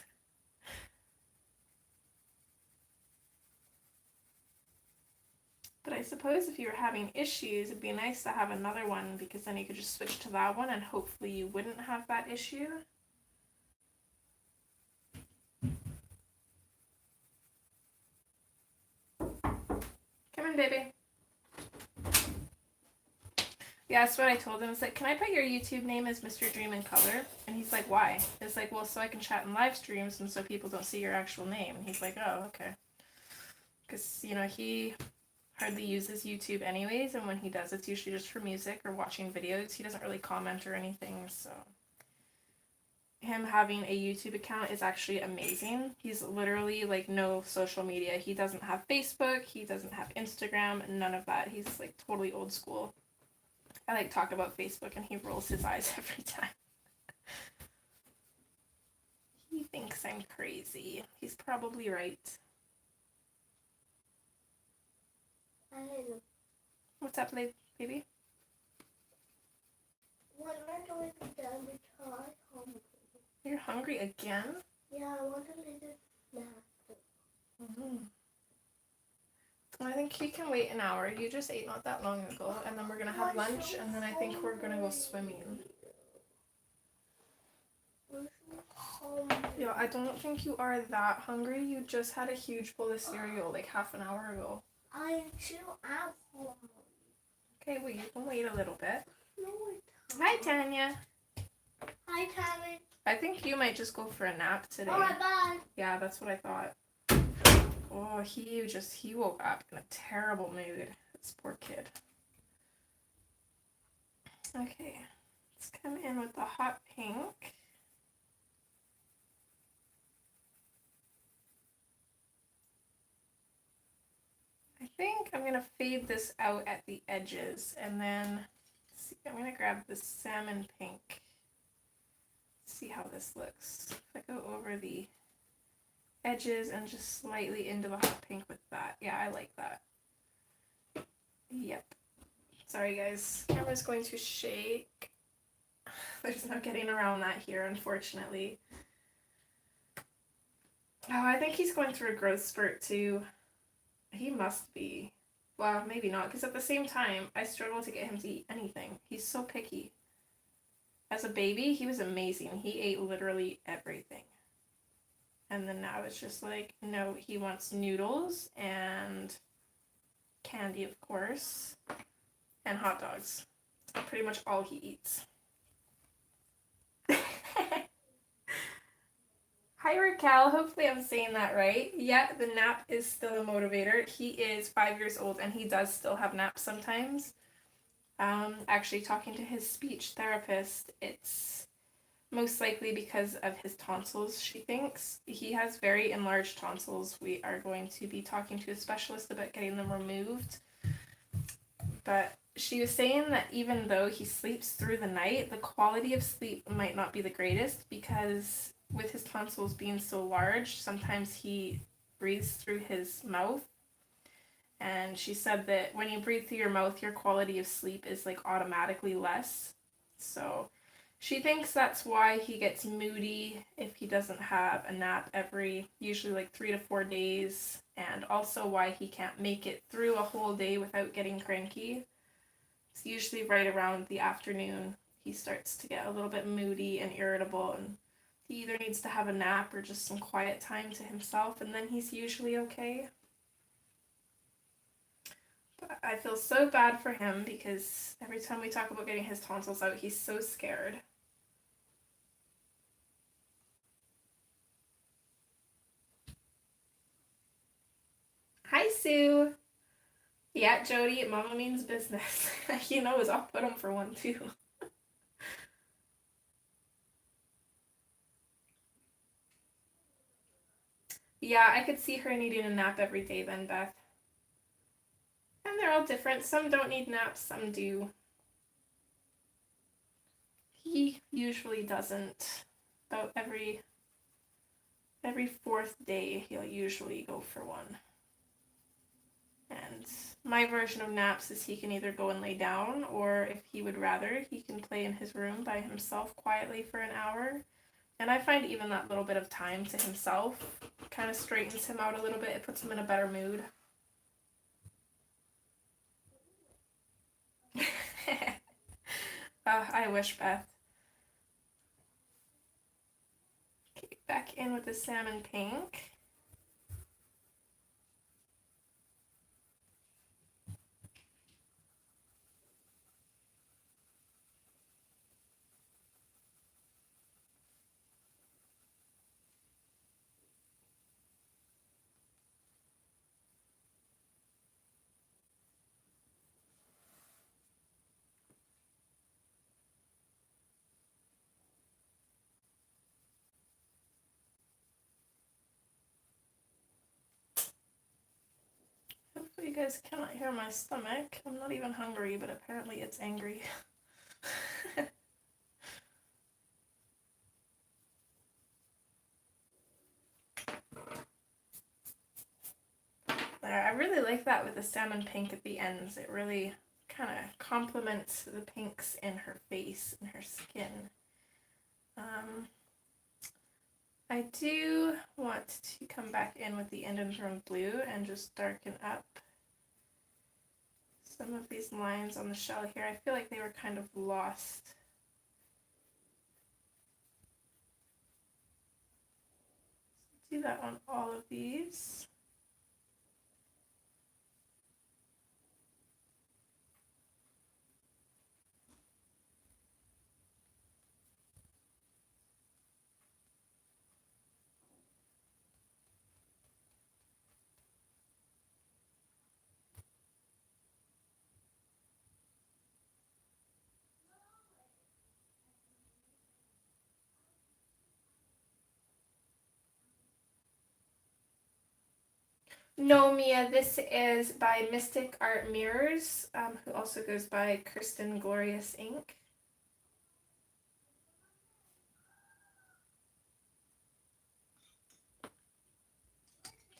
But I suppose if you were having issues, it'd be nice to have another one because then you could just switch to that one and hopefully you wouldn't have that issue. Come in, baby. Yeah, that's what I told him. It's like, can I put your YouTube name as Mr. Dream in Color? And he's like, why? It's like, well, so I can chat in live streams and so people don't see your actual name. And he's like, oh, okay. Because, you know, he hardly uses YouTube anyways, and when he does, it's usually just for music or watching videos. He doesn't really comment or anything, so him having a YouTube account is actually amazing. He's literally like no social media. He doesn't have Facebook, he doesn't have Instagram, none of that. He's like totally old school. I like talk about Facebook and he rolls his eyes every time. He thinks I'm crazy. He's probably right. What's up, baby? When am I going to be done because I'm hungry? You're hungry again? Yeah, I want a little snack. Mm-hmm. Well, I think he can wait an hour. You just ate not that long ago, and then we're gonna have lunch, and then I think we're gonna go swimming. Yeah, I don't think you are that hungry. You just had a huge bowl of cereal like half an hour ago. I'm too hungry. Okay, well, you can wait a little bit. No, Hi, Tanya. hi, Tammy. I think you might just go for a nap today. Alright, bye. Yeah, that's what I thought. Oh, he woke up in a terrible mood. This poor kid. Okay, let's come in with the hot pink. I think I'm going to fade this out at the edges, and then see, I'm going to grab the salmon pink. See how this looks. If I go over the edges and just slightly into the hot pink with that. Yeah, I like that. Yep. Sorry guys, camera's going to shake. There's no getting around that here, unfortunately. Oh, I think he's going through a growth spurt too. He must be. Well, maybe not, because at the same time, I struggle to get him to eat anything. He's so picky. As a baby, he was amazing. He ate literally everything. And then now it's just like, no, he wants noodles and candy, of course, and hot dogs. Pretty much all he eats. Hi, Raquel. Hopefully I'm saying that right. Yeah, the nap is still a motivator. He is 5 years old and he does still have naps sometimes. Actually, talking to his speech therapist, it's most likely because of his tonsils, she thinks. He has very enlarged tonsils. We are going to be talking to a specialist about getting them removed. But she was saying that even though he sleeps through the night, the quality of sleep might not be the greatest because with his tonsils being so large, sometimes he breathes through his mouth. And she said that when you breathe through your mouth, your quality of sleep is like automatically less. So she thinks that's why he gets moody if he doesn't have a nap every, usually like 3 to 4 days. And also why he can't make it through a whole day without getting cranky. It's usually right around the afternoon he starts to get a little bit moody and irritable, and he either needs to have a nap or just some quiet time to himself, and then he's usually okay. But I feel so bad for him because every time we talk about getting his tonsils out, he's so scared. Hi, Sue. Yeah, Jody, mama means business. He knows I'll put him for one too. Yeah, I could see her needing a nap every day then, Beth. And they're all different. Some don't need naps, some do. He usually doesn't. About every fourth day, he'll usually go for one. And my version of naps is he can either go and lay down, or if he would rather, he can play in his room by himself quietly for an hour. And I find even that little bit of time to himself kind of straightens him out a little bit. It puts him in a better mood. I wish, Beth. Okay, back in with the salmon pink. Hopefully you guys cannot hear my stomach. I'm not even hungry, but apparently it's angry. There, I really like that with the salmon pink at the ends. It really kind of complements the pinks in her face and her skin. I do want to come back in with the Indian blue and just darken up some of these lines on the shell here. I feel like they were kind of lost. So do that on all of these. No, Mia, this is by MysticArt Mirrors, who also goes by Kirsten Glorious Ink.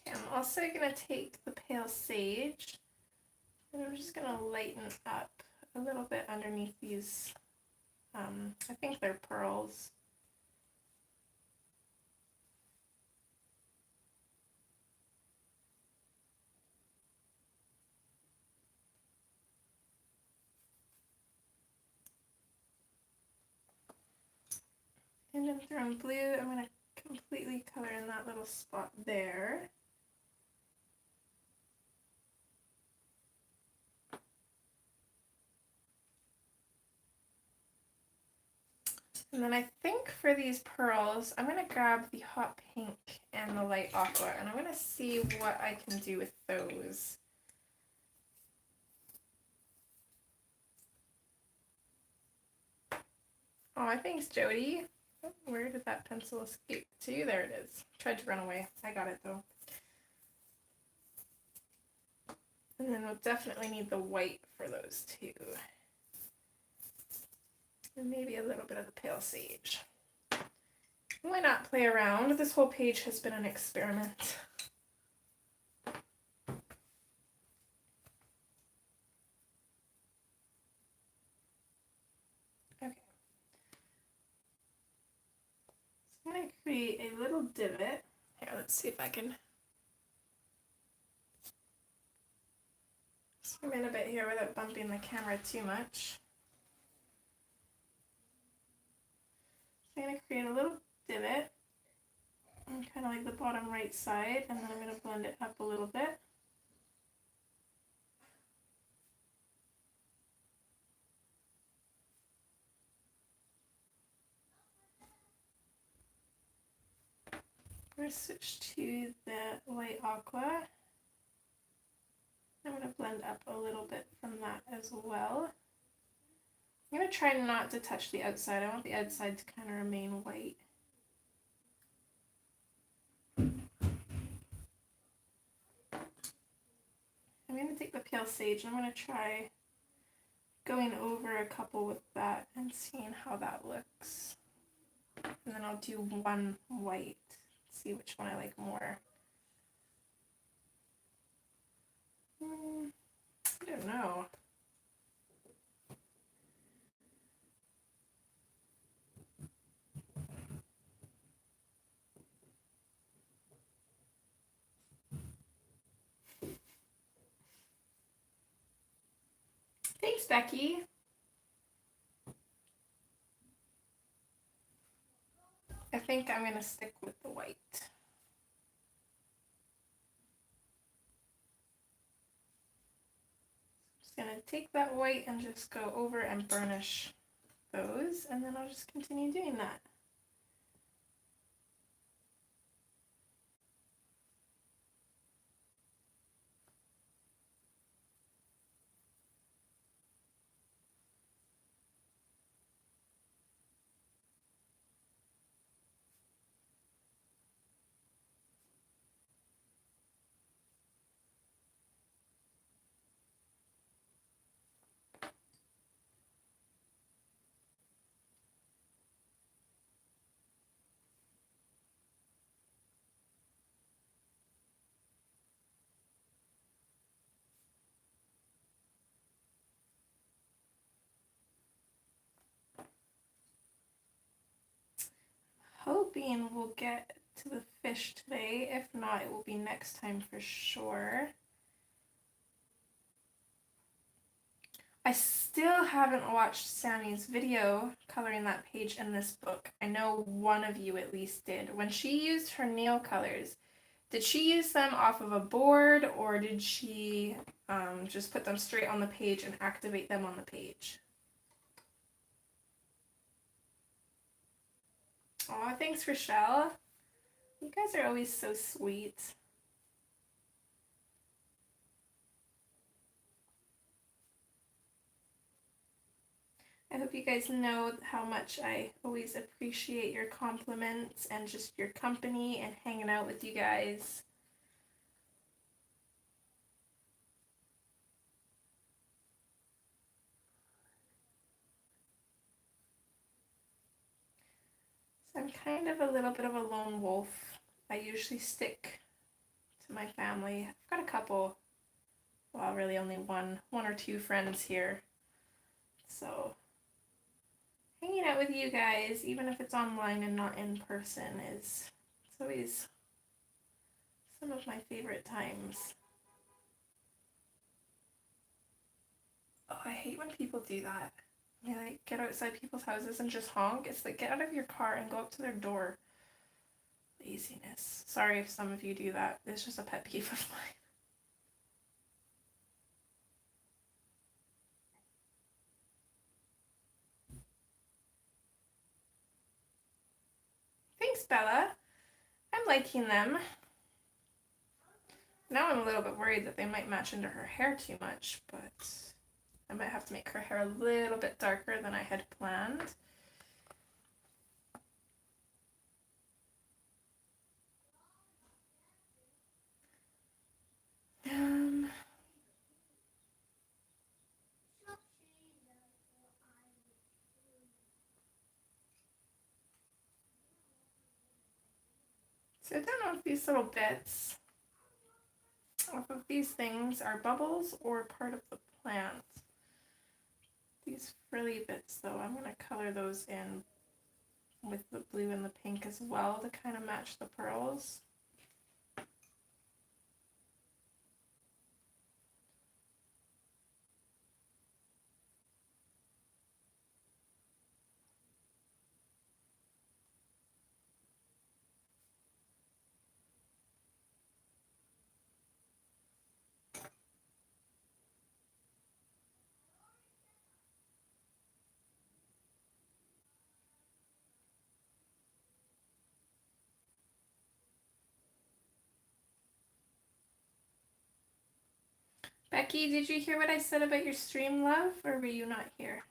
Okay, I'm also going to take the Pale Sage, and I'm just going to lighten up a little bit underneath these, I think they're pearls. And then through blue, I'm going to completely color in that little spot there. And then I think for these pearls, I'm going to grab the hot pink and the light aqua, and I'm going to see what I can do with those. Oh, thanks, Jody. Oh, where did that pencil escape to? There it is. Tried to run away. I got it, though. And then we'll definitely need the white for those two. And maybe a little bit of the pale sage. Why not play around? This whole page has been an experiment. Okay. So I'm going to create a little divot. Here, let's see if I can zoom in a bit here without bumping the camera too much. So I'm going to create a little divot on kind of like the bottom right side, and then I'm going to blend it up a little bit. I'm going to switch to the light aqua. I'm going to blend up a little bit from that as well. I'm going to try not to touch the outside. I want the outside to kind of remain white. I'm going to take the pale sage and I'm going to try going over a couple with that and seeing how that looks. And then I'll do one white, see which one I like more. I don't know. Thanks, Becky. I think I'm going to stick with the white. Just going to take that white and just go over and burnish those, and then I'll just continue doing that. Hoping we'll get to the fish today. If not, it will be next time for sure. I still haven't watched Sammy's video coloring that page in this book. I know one of you at least did. When she used her nail colors, did she use them off of a board or did she just put them straight on the page and activate them on the page? Aw, thanks, Rochelle. You guys are always so sweet. I hope you guys know how much I always appreciate your compliments and just your company and hanging out with you guys. So I'm kind of a little bit of a lone wolf. I usually stick to my family. I've got a couple, well, really only one or two friends here. So hanging out with you guys, even if it's online and not in person, it's always some of my favorite times. Oh, I hate when people do that. They like get outside people's houses and just honk. It's like, get out of your car and go up to their door. Laziness. Sorry if some of you do that. It's just a pet peeve of mine. Thanks, Bella. I'm liking them. Now I'm a little bit worried that they might match into her hair too much, but I might have to make her hair a little bit darker than I had planned. So I don't know if these little bits off of these things are bubbles or part of the plant. These frilly bits though, I'm going to color those in with the blue and the pink as well to kind of match the pearls. Becky, did you hear what I said about your stream, love, or were you not here?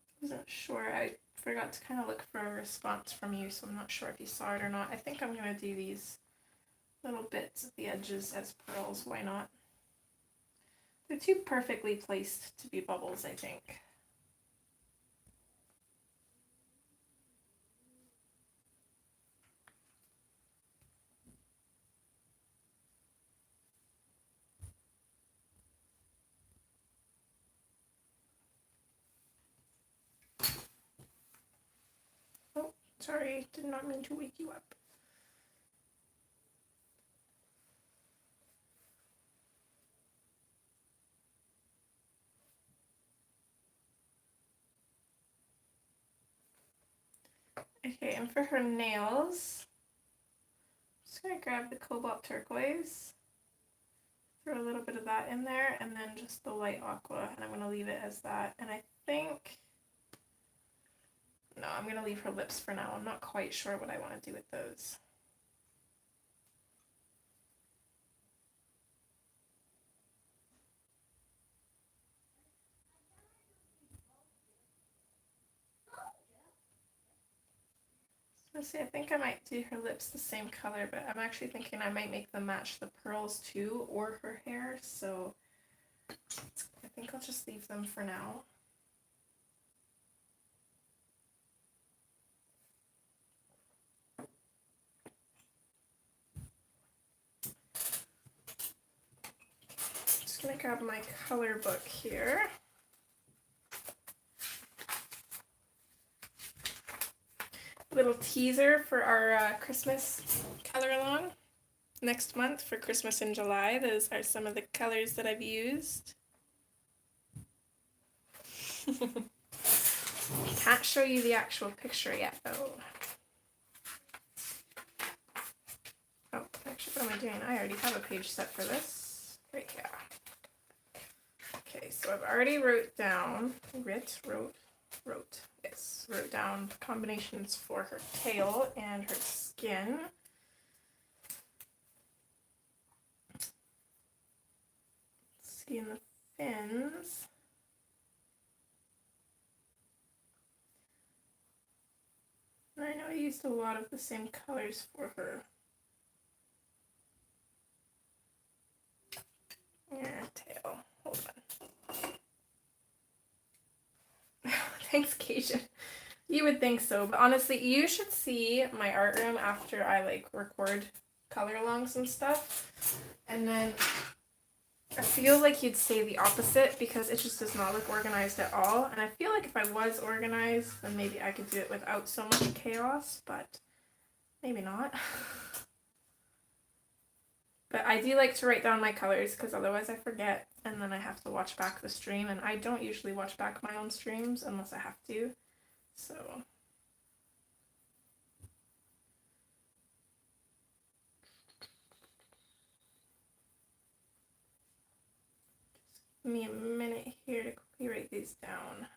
I wasn't sure. I forgot to kind of look for a response from you, so I'm not sure if you saw it or not. I think I'm going to do these little bits at the edges as pearls. Why not? They're too perfectly placed to be bubbles, I think. Oh, sorry, did not mean to wake you up. Okay, and for her nails, I'm just going to grab the cobalt turquoise, throw a little bit of that in there, and then just the light aqua, and I'm going to leave it as that. And I think, no, I'm going to leave her lips for now. I'm not quite sure what I want to do with those. Let's see, I think I might do her lips the same color, but I'm actually thinking I might make them match the pearls too, or her hair, so I think I'll just leave them for now. Just gonna grab my color book here. Little teaser for our Christmas color along next month for Christmas in July. Those are some of the colors that I've used. Can't show you the actual picture yet though. Oh, actually, what am I doing? I already have a page set for this. Right here. Okay, so I've already wrote down combinations for her tail and her skin. See in the fins. And I know I used a lot of the same colors for her. And tail. Hold on. Thanks, Cajun. You would think so, but honestly, you should see my art room after I like record color alongs and stuff. And then I feel like you'd say the opposite because it just does not look organized at all. And I feel like if I was organized, then maybe I could do it without so much chaos, but maybe not. But I do like to write down my colors because otherwise I forget and then I have to watch back the stream, and I don't usually watch back my own streams unless I have to. So give me a minute here to quickly write these down.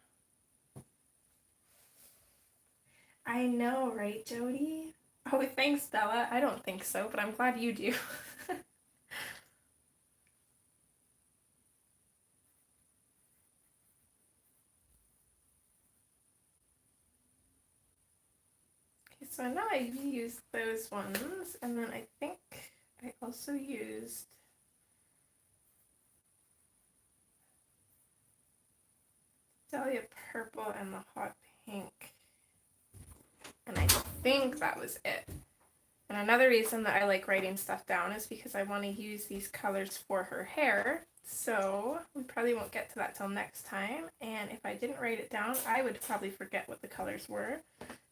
I know, right, Jody? Oh, thanks, Stella. I don't think so, but I'm glad you do. Okay, so now I've used those ones, and then I think I also used Dahlia Purple and the Hot Pink. And I think that was it. And another reason that I like writing stuff down is because I want to use these colors for her hair. So we probably won't get to that till next time. And if I didn't write it down, I would probably forget what the colors were.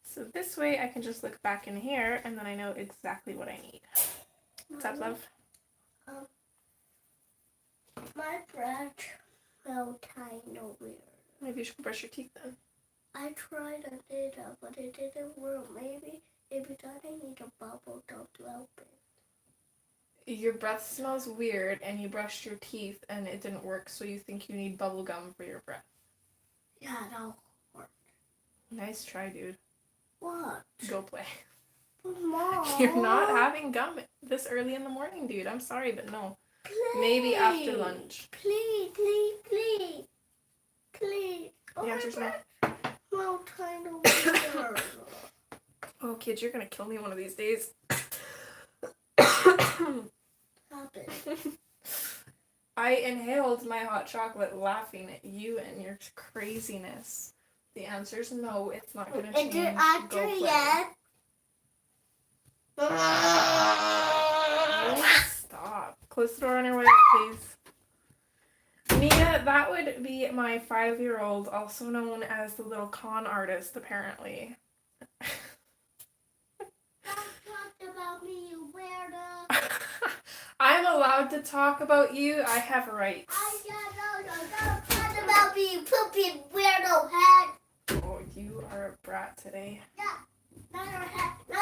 So this way I can just look back in here and then I know exactly what I need. What's up, love? My brush felt kind of weird. Maybe you should brush your teeth then. I tried and did that, but it didn't work. Maybe because I need a bubble gum to help it. Your breath smells weird and you brushed your teeth and it didn't work, so you think you need bubble gum for your breath. Yeah, that'll work. Nice try, dude. What? Go play. Mom. You're not having gum this early in the morning, dude. I'm sorry, but no. Please. Maybe after lunch. Please, please, please. Please. The answer's no. No time to wait. Oh, kids, you're gonna kill me one of these days. Stop it. I inhaled my hot chocolate laughing at you and your craziness. The answer's no, it's not gonna change. Is it after Go play. yet? Oh, stop. Close the door on your way, please. Mia, that would be my 5-year-old, also known as the little con artist, apparently. Don't talk about me, you weirdo. I'm allowed to talk about you. I have rights. Don't talk about me, you poopy weirdo head. Oh, you are a brat today. Yeah. Now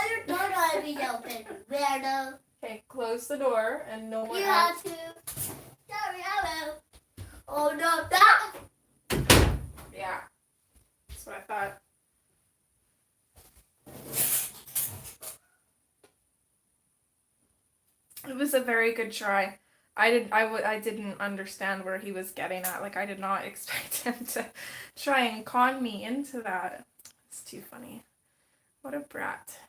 your door ought to be open, weirdo. Okay, close the door and no one You else. have to. Sorry, hello. Oh no, that. Yeah. That's what I thought. It was a very good try. I didn't understand where he was getting at. Like, I did not expect him to try and con me into that. It's too funny. What a brat.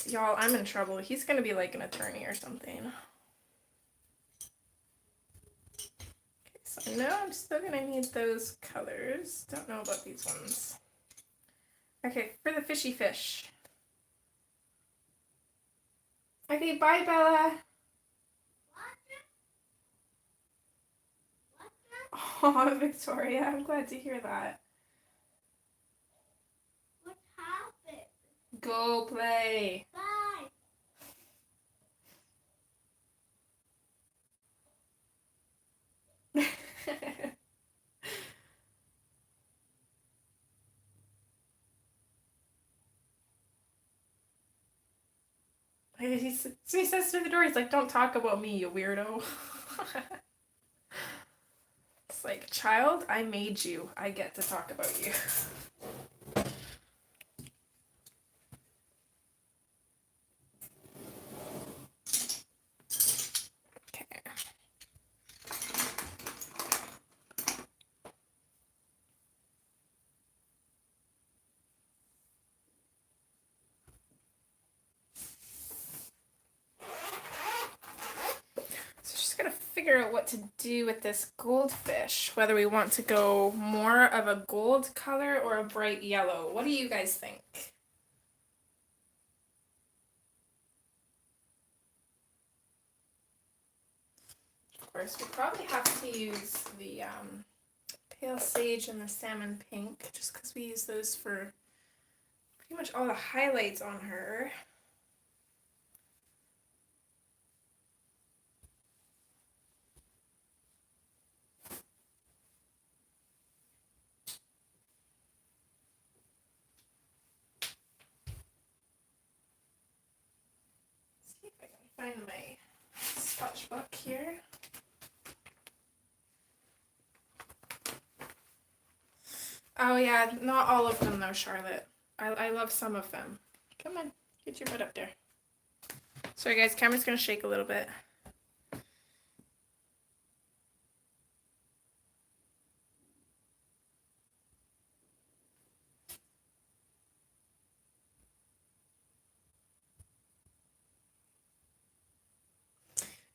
Y'all, I'm in trouble. He's gonna be like an attorney or something. Okay, so I know I'm still gonna need those colors. Don't know about these ones. Okay, for the fishy fish. Okay, bye, Bella. Oh, Victoria, I'm glad to hear that. What happened? Go play. Bye. He says through the door, he's like, don't talk about me, you weirdo. It's like, child, I made you. I get to talk about you. Okay. Figure out what to do with this goldfish, whether we want to go more of a gold color or a bright yellow. What do you guys think? Of course, we probably have to use the pale sage and the salmon pink, just because we use those for pretty much all the highlights on her. See if I can find my swatch book here. Oh yeah, not all of them though, Charlotte. I love some of them. Come on, get your butt up there. Sorry guys, camera's gonna shake a little bit.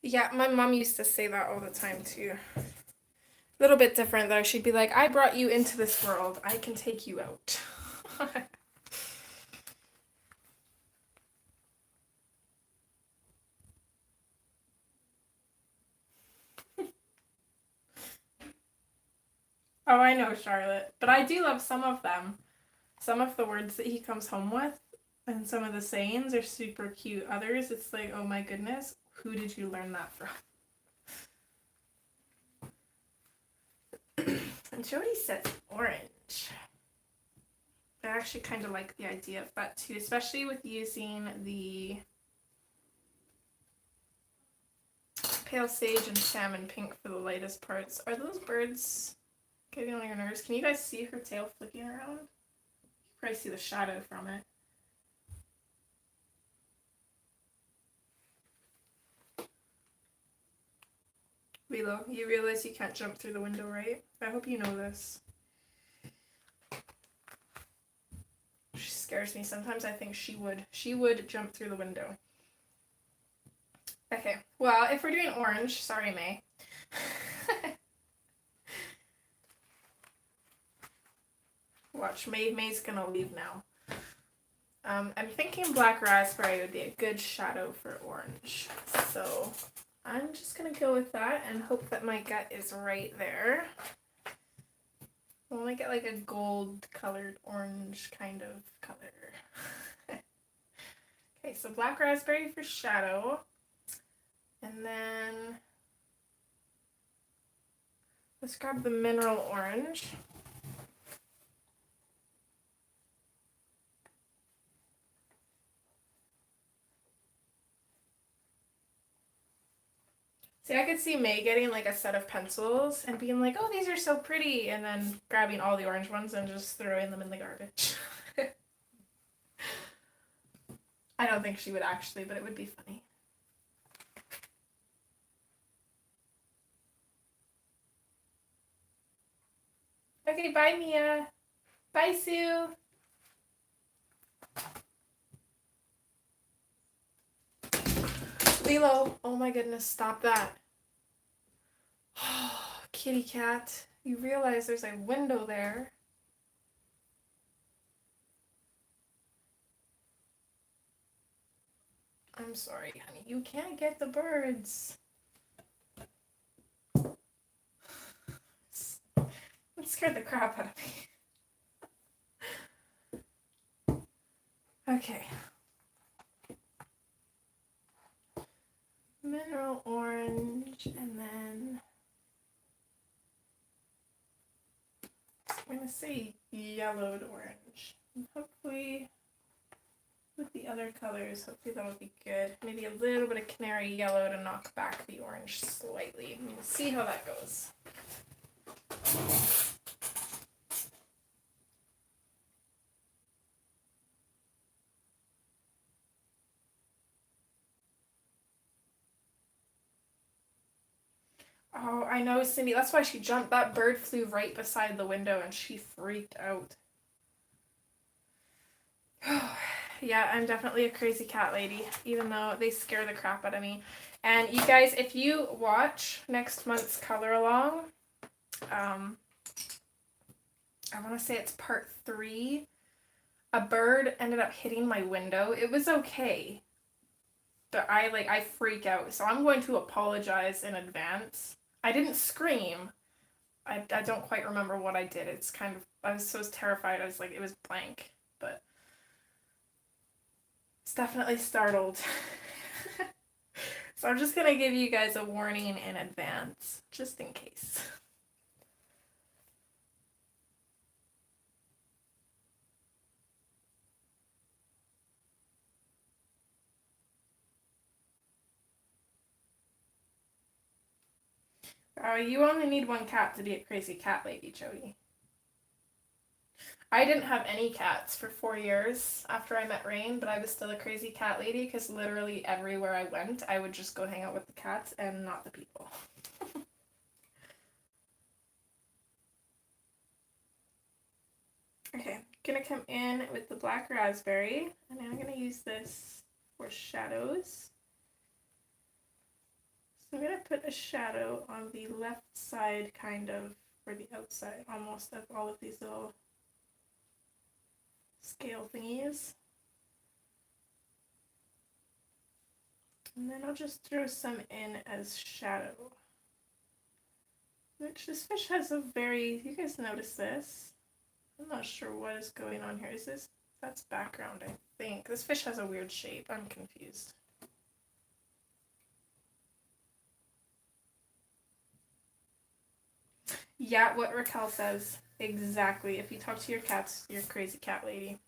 Yeah, my mom used to say that all the time too. A little bit different though. She'd be like, I brought you into this world. I can take you out. Oh, I know, Charlotte. But I do love some of them. Some of the words that he comes home with and some of the sayings are super cute. Others, it's like, oh my goodness, who did you learn that from? And Jody says orange. I actually kind of like the idea of that too, especially with using the pale sage and salmon pink for the lightest parts. Are those birds getting on your nerves? Can you guys see her tail flicking around? Probably see the shadow from it. Lilo, you realize you can't jump through the window, right? I hope you know this. She scares me. Sometimes I think she would jump through the window. Okay, well, if we're doing orange, sorry, May. Watch, May's gonna leave now. I'm thinking black raspberry would be a good shadow for orange. So I'm just gonna go with that and hope that my gut is right there. I want to get like a gold colored orange kind of color. Okay, so black raspberry for shadow. And then let's grab the mineral orange. See, I could see May getting like a set of pencils and being like, oh, these are so pretty, and then grabbing all the orange ones and just throwing them in the garbage. I don't think she would actually, but it would be funny. Okay, bye, Mia. Bye, Sue. Lilo, oh my goodness, stop that. Kitty cat, you realize there's a window there. I'm sorry, honey, you can't get the birds. It scared the crap out of me. Okay. Mineral orange, and then I'm going to say yellowed orange. And hopefully with the other colors, hopefully that'll be good. Maybe a little bit of canary yellow to knock back the orange slightly. We'll see how that goes. Oh, I know, Cindy. That's why she jumped. That bird flew right beside the window and she freaked out. Yeah, I'm definitely a crazy cat lady, even though they scare the crap out of me. And you guys, if you watch next month's color along, I want to say it's part 3, a bird ended up hitting my window. It was okay, but I freak out. So I'm going to apologize in advance. I didn't scream. I don't quite remember what I did. It's kind of, I was so terrified. I was like, it was blank, but it's definitely startled. So I'm just going to give you guys a warning in advance, just in case. You only need one cat to be a crazy cat lady, Jody. I didn't have any cats for 4 years after I met Rain, but I was still a crazy cat lady because literally everywhere I went, I would just go hang out with the cats and not the people. Okay, gonna come in with the black raspberry, and I'm gonna use this for shadows. So I'm gonna put a shadow on the left side, kind of, or the outside, almost, of all of these little scale thingies. And then I'll just throw some in as shadow. Which this fish has a very, you guys notice this? I'm not sure what is going on here. Is this, that's background, I think. This fish has a weird shape. I'm confused. Yeah, what Raquel says. Exactly. If you talk to your cats, you're a crazy cat lady.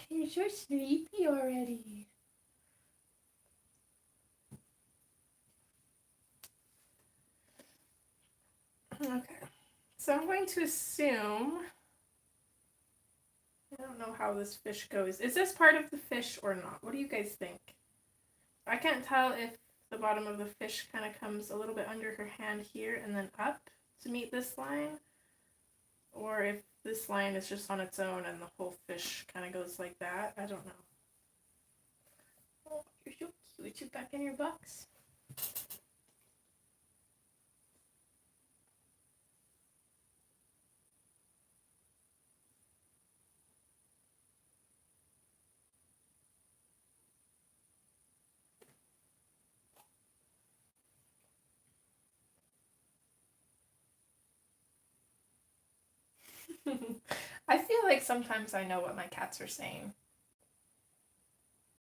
You're so sleepy already. So I'm going to assume, I don't know how this fish goes. Is this part of the fish or not? What do you guys think? I can't tell if the bottom of the fish kind of comes a little bit under her hand here and then up to meet this line, or if this line is just on its own and the whole fish kind of goes like that. I don't know. Oh, you're so cute. You back in your box? I feel like sometimes I know what my cats are saying.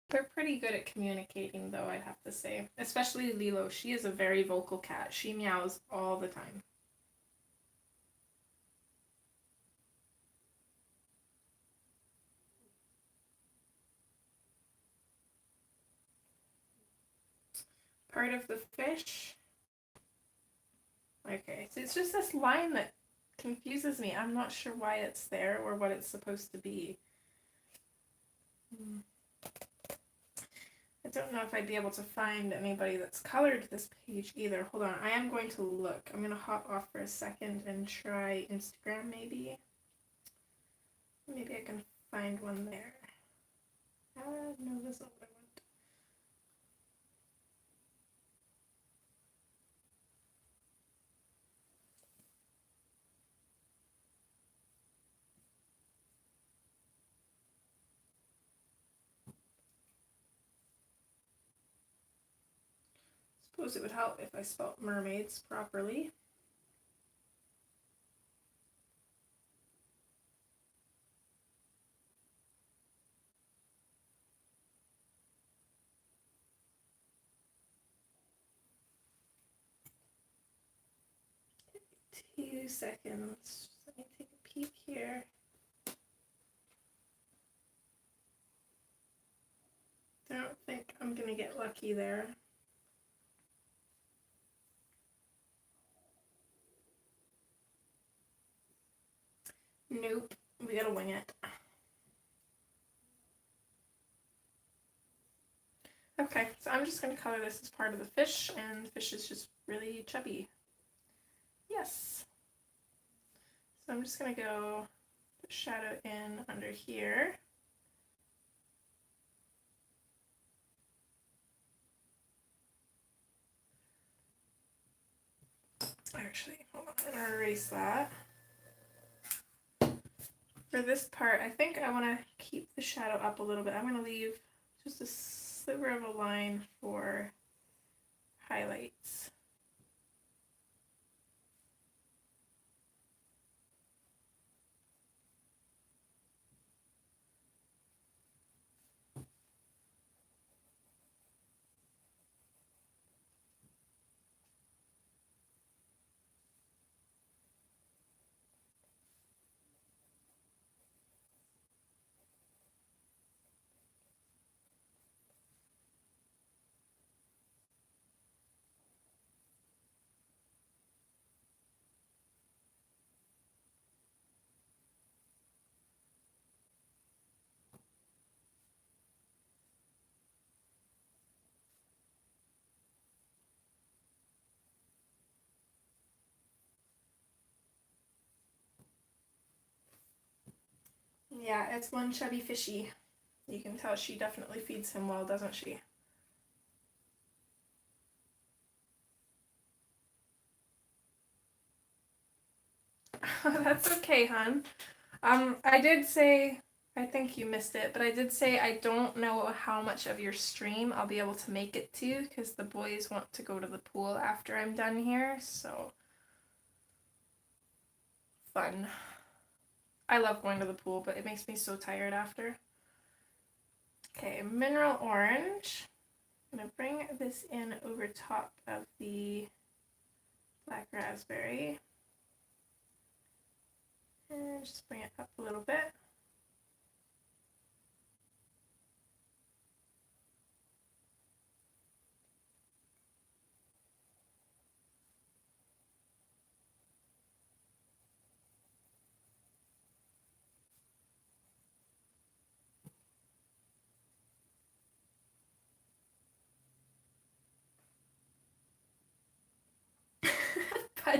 They're pretty good at communicating, though, I'd have to say. Especially Lilo. She is a very vocal cat. She meows all the time. Part of the fish. Okay, so it's just this line that confuses me. I'm not sure why it's there or what it's supposed to be. I don't know if I'd be able to find anybody that's colored this page either. Hold on, I am going to look. I'm going to hop off for a second and try Instagram maybe. Maybe I can find one there. No, that's not what I want. Suppose it would help if I spelt mermaids properly. Two seconds. Let me take a peek here. Don't think I'm gonna get lucky there. Nope, we gotta wing it. Okay, so I'm just gonna color this as part of the fish, and the fish is just really chubby. Yes. So I'm just gonna go put shadow in under here. Actually, hold on, I'm gonna erase that. For this part, I think I want to keep the shadow up a little bit. I'm going to leave just a sliver of a line for highlights. Yeah, it's one chubby fishy. You can tell she definitely feeds him well, doesn't she? That's okay, hon. I did say, I think you missed it, but I did say I don't know how much of your stream I'll be able to make it to, because the boys want to go to the pool after I'm done here, so fun. I love going to the pool, but it makes me so tired after. Okay, mineral orange. I'm going to bring this in over top of the black raspberry. And just bring it up a little bit.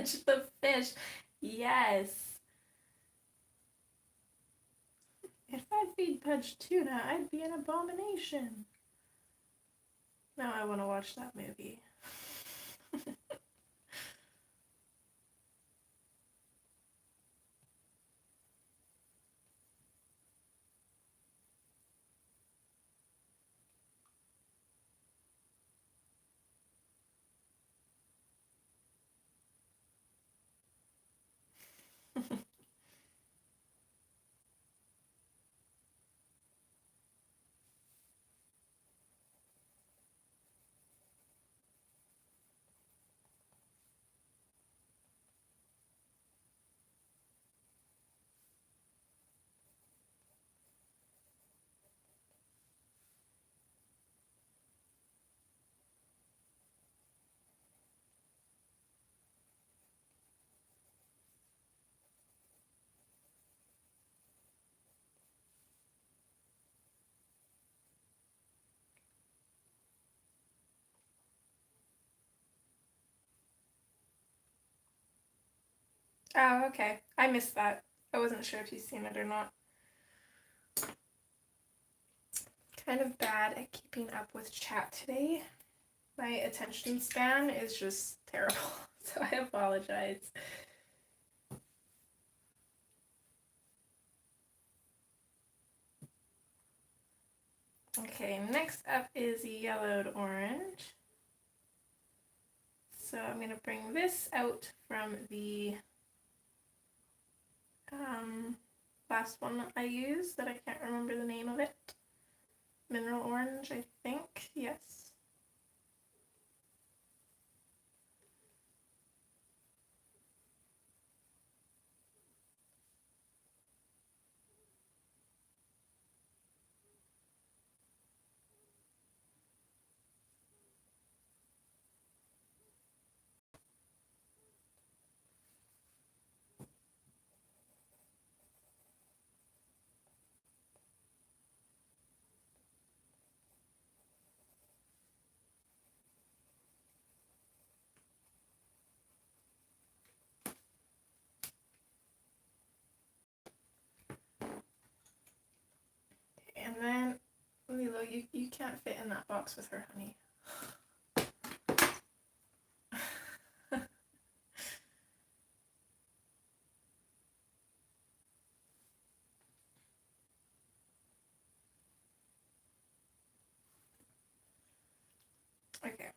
Pudge the fish. Yes. If I feed Pudge tuna, I'd be an abomination. Now I want to watch that movie. Oh, okay. I missed that. I wasn't sure if you've seen it or not. Kind of bad at keeping up with chat today. My attention span is just terrible, so I apologize. Okay, next up is yellowed orange. So I'm going to bring this out from the last one that I used that I can't remember the name of it. Mineral orange, I think, yes. And then, Lilo, you can't fit in that box with her, honey. Okay,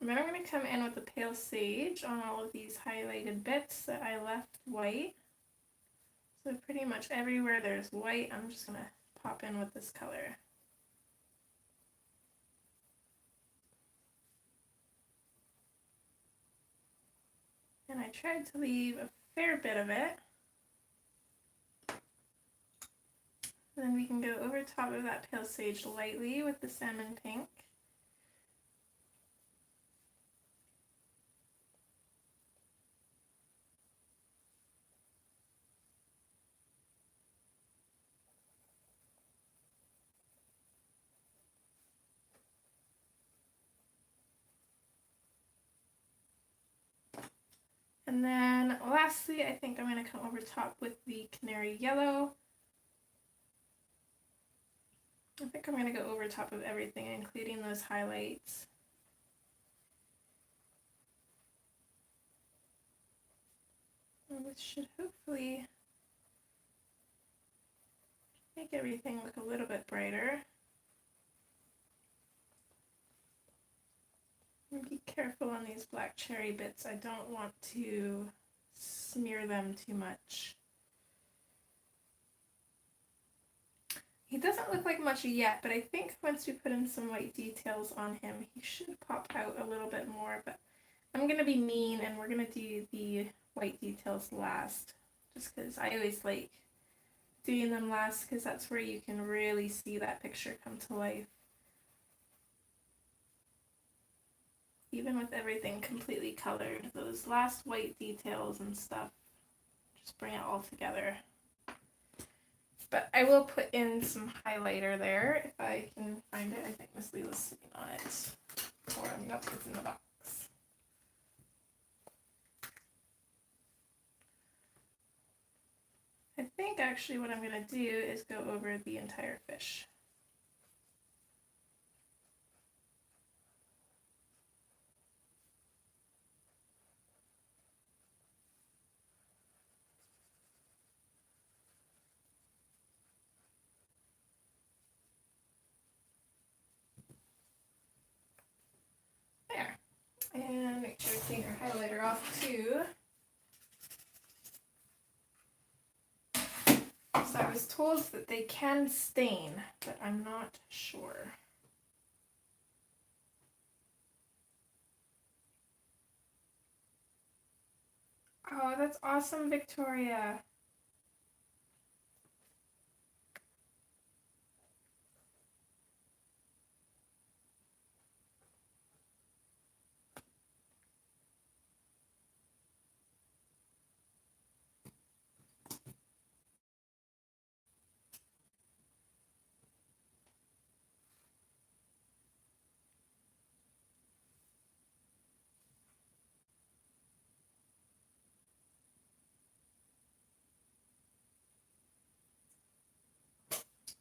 then I'm going to come in with the pale sage on all of these highlighted bits that I left white. So pretty much everywhere there's white, I'm just going to pop in with this color. And I tried to leave a fair bit of it. And then we can go over top of that pale sage lightly with the salmon pink. And then lastly, I think I'm going to come over top with the canary yellow. I think I'm going to go over top of everything, including those highlights. And this should hopefully make everything look a little bit brighter. And be careful on these black cherry bits. I don't want to smear them too much. He doesn't look like much yet, but I think once we put in some white details on him, he should pop out a little bit more. But I'm going to be mean and we're going to do the white details last. Just because I always like doing them last because that's where you can really see that picture come to life. Even with everything completely colored, those last white details and stuff just bring it all together. But I will put in some highlighter there if I can find it. I think Miss Lila's sitting on it. Or nope, it's in the box. actually what I'm going to do is go over the entire fish. There. And make sure to clean your highlighter off too. So I was told that they can stain, but I'm not sure. Oh, that's awesome, Victoria.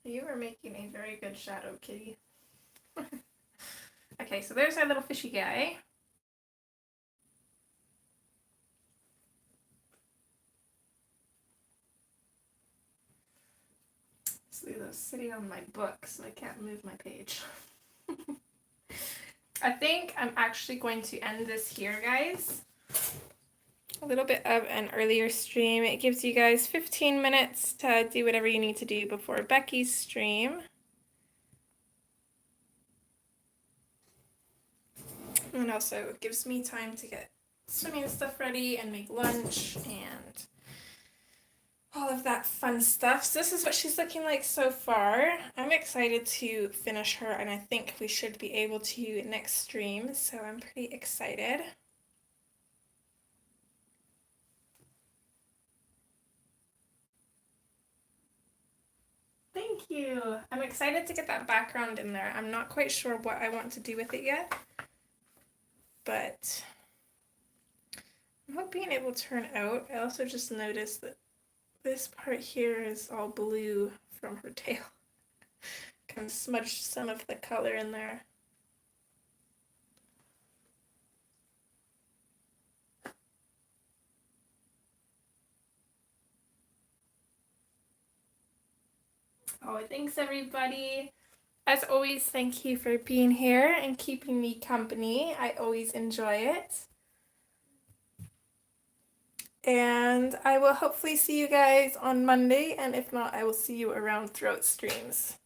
You are making a very good shadow, kitty. Okay, so there's our little fishy guy. So he's sitting on my book, so I can't move my page. I think I'm actually going to end this here, guys. A little bit of an earlier stream. It gives you guys 15 minutes to do whatever you need to do before Becky's stream. And also it gives me time to get swimming stuff ready and make lunch and all of that fun stuff. So this is what she's looking like so far. I'm excited to finish her, and I think we should be able to next stream, so I'm pretty excited. Thank you. I'm excited to get that background in there. I'm not quite sure what I want to do with it yet, but I hope being able to turn out. I also just noticed that this part here is all blue from her tail. Kind of smudged some of the color in there. Oh, thanks everybody. As always, thank you for being here and keeping me company. I always enjoy it. And I will hopefully see you guys on Monday, and if not, I will see you around throughout streams.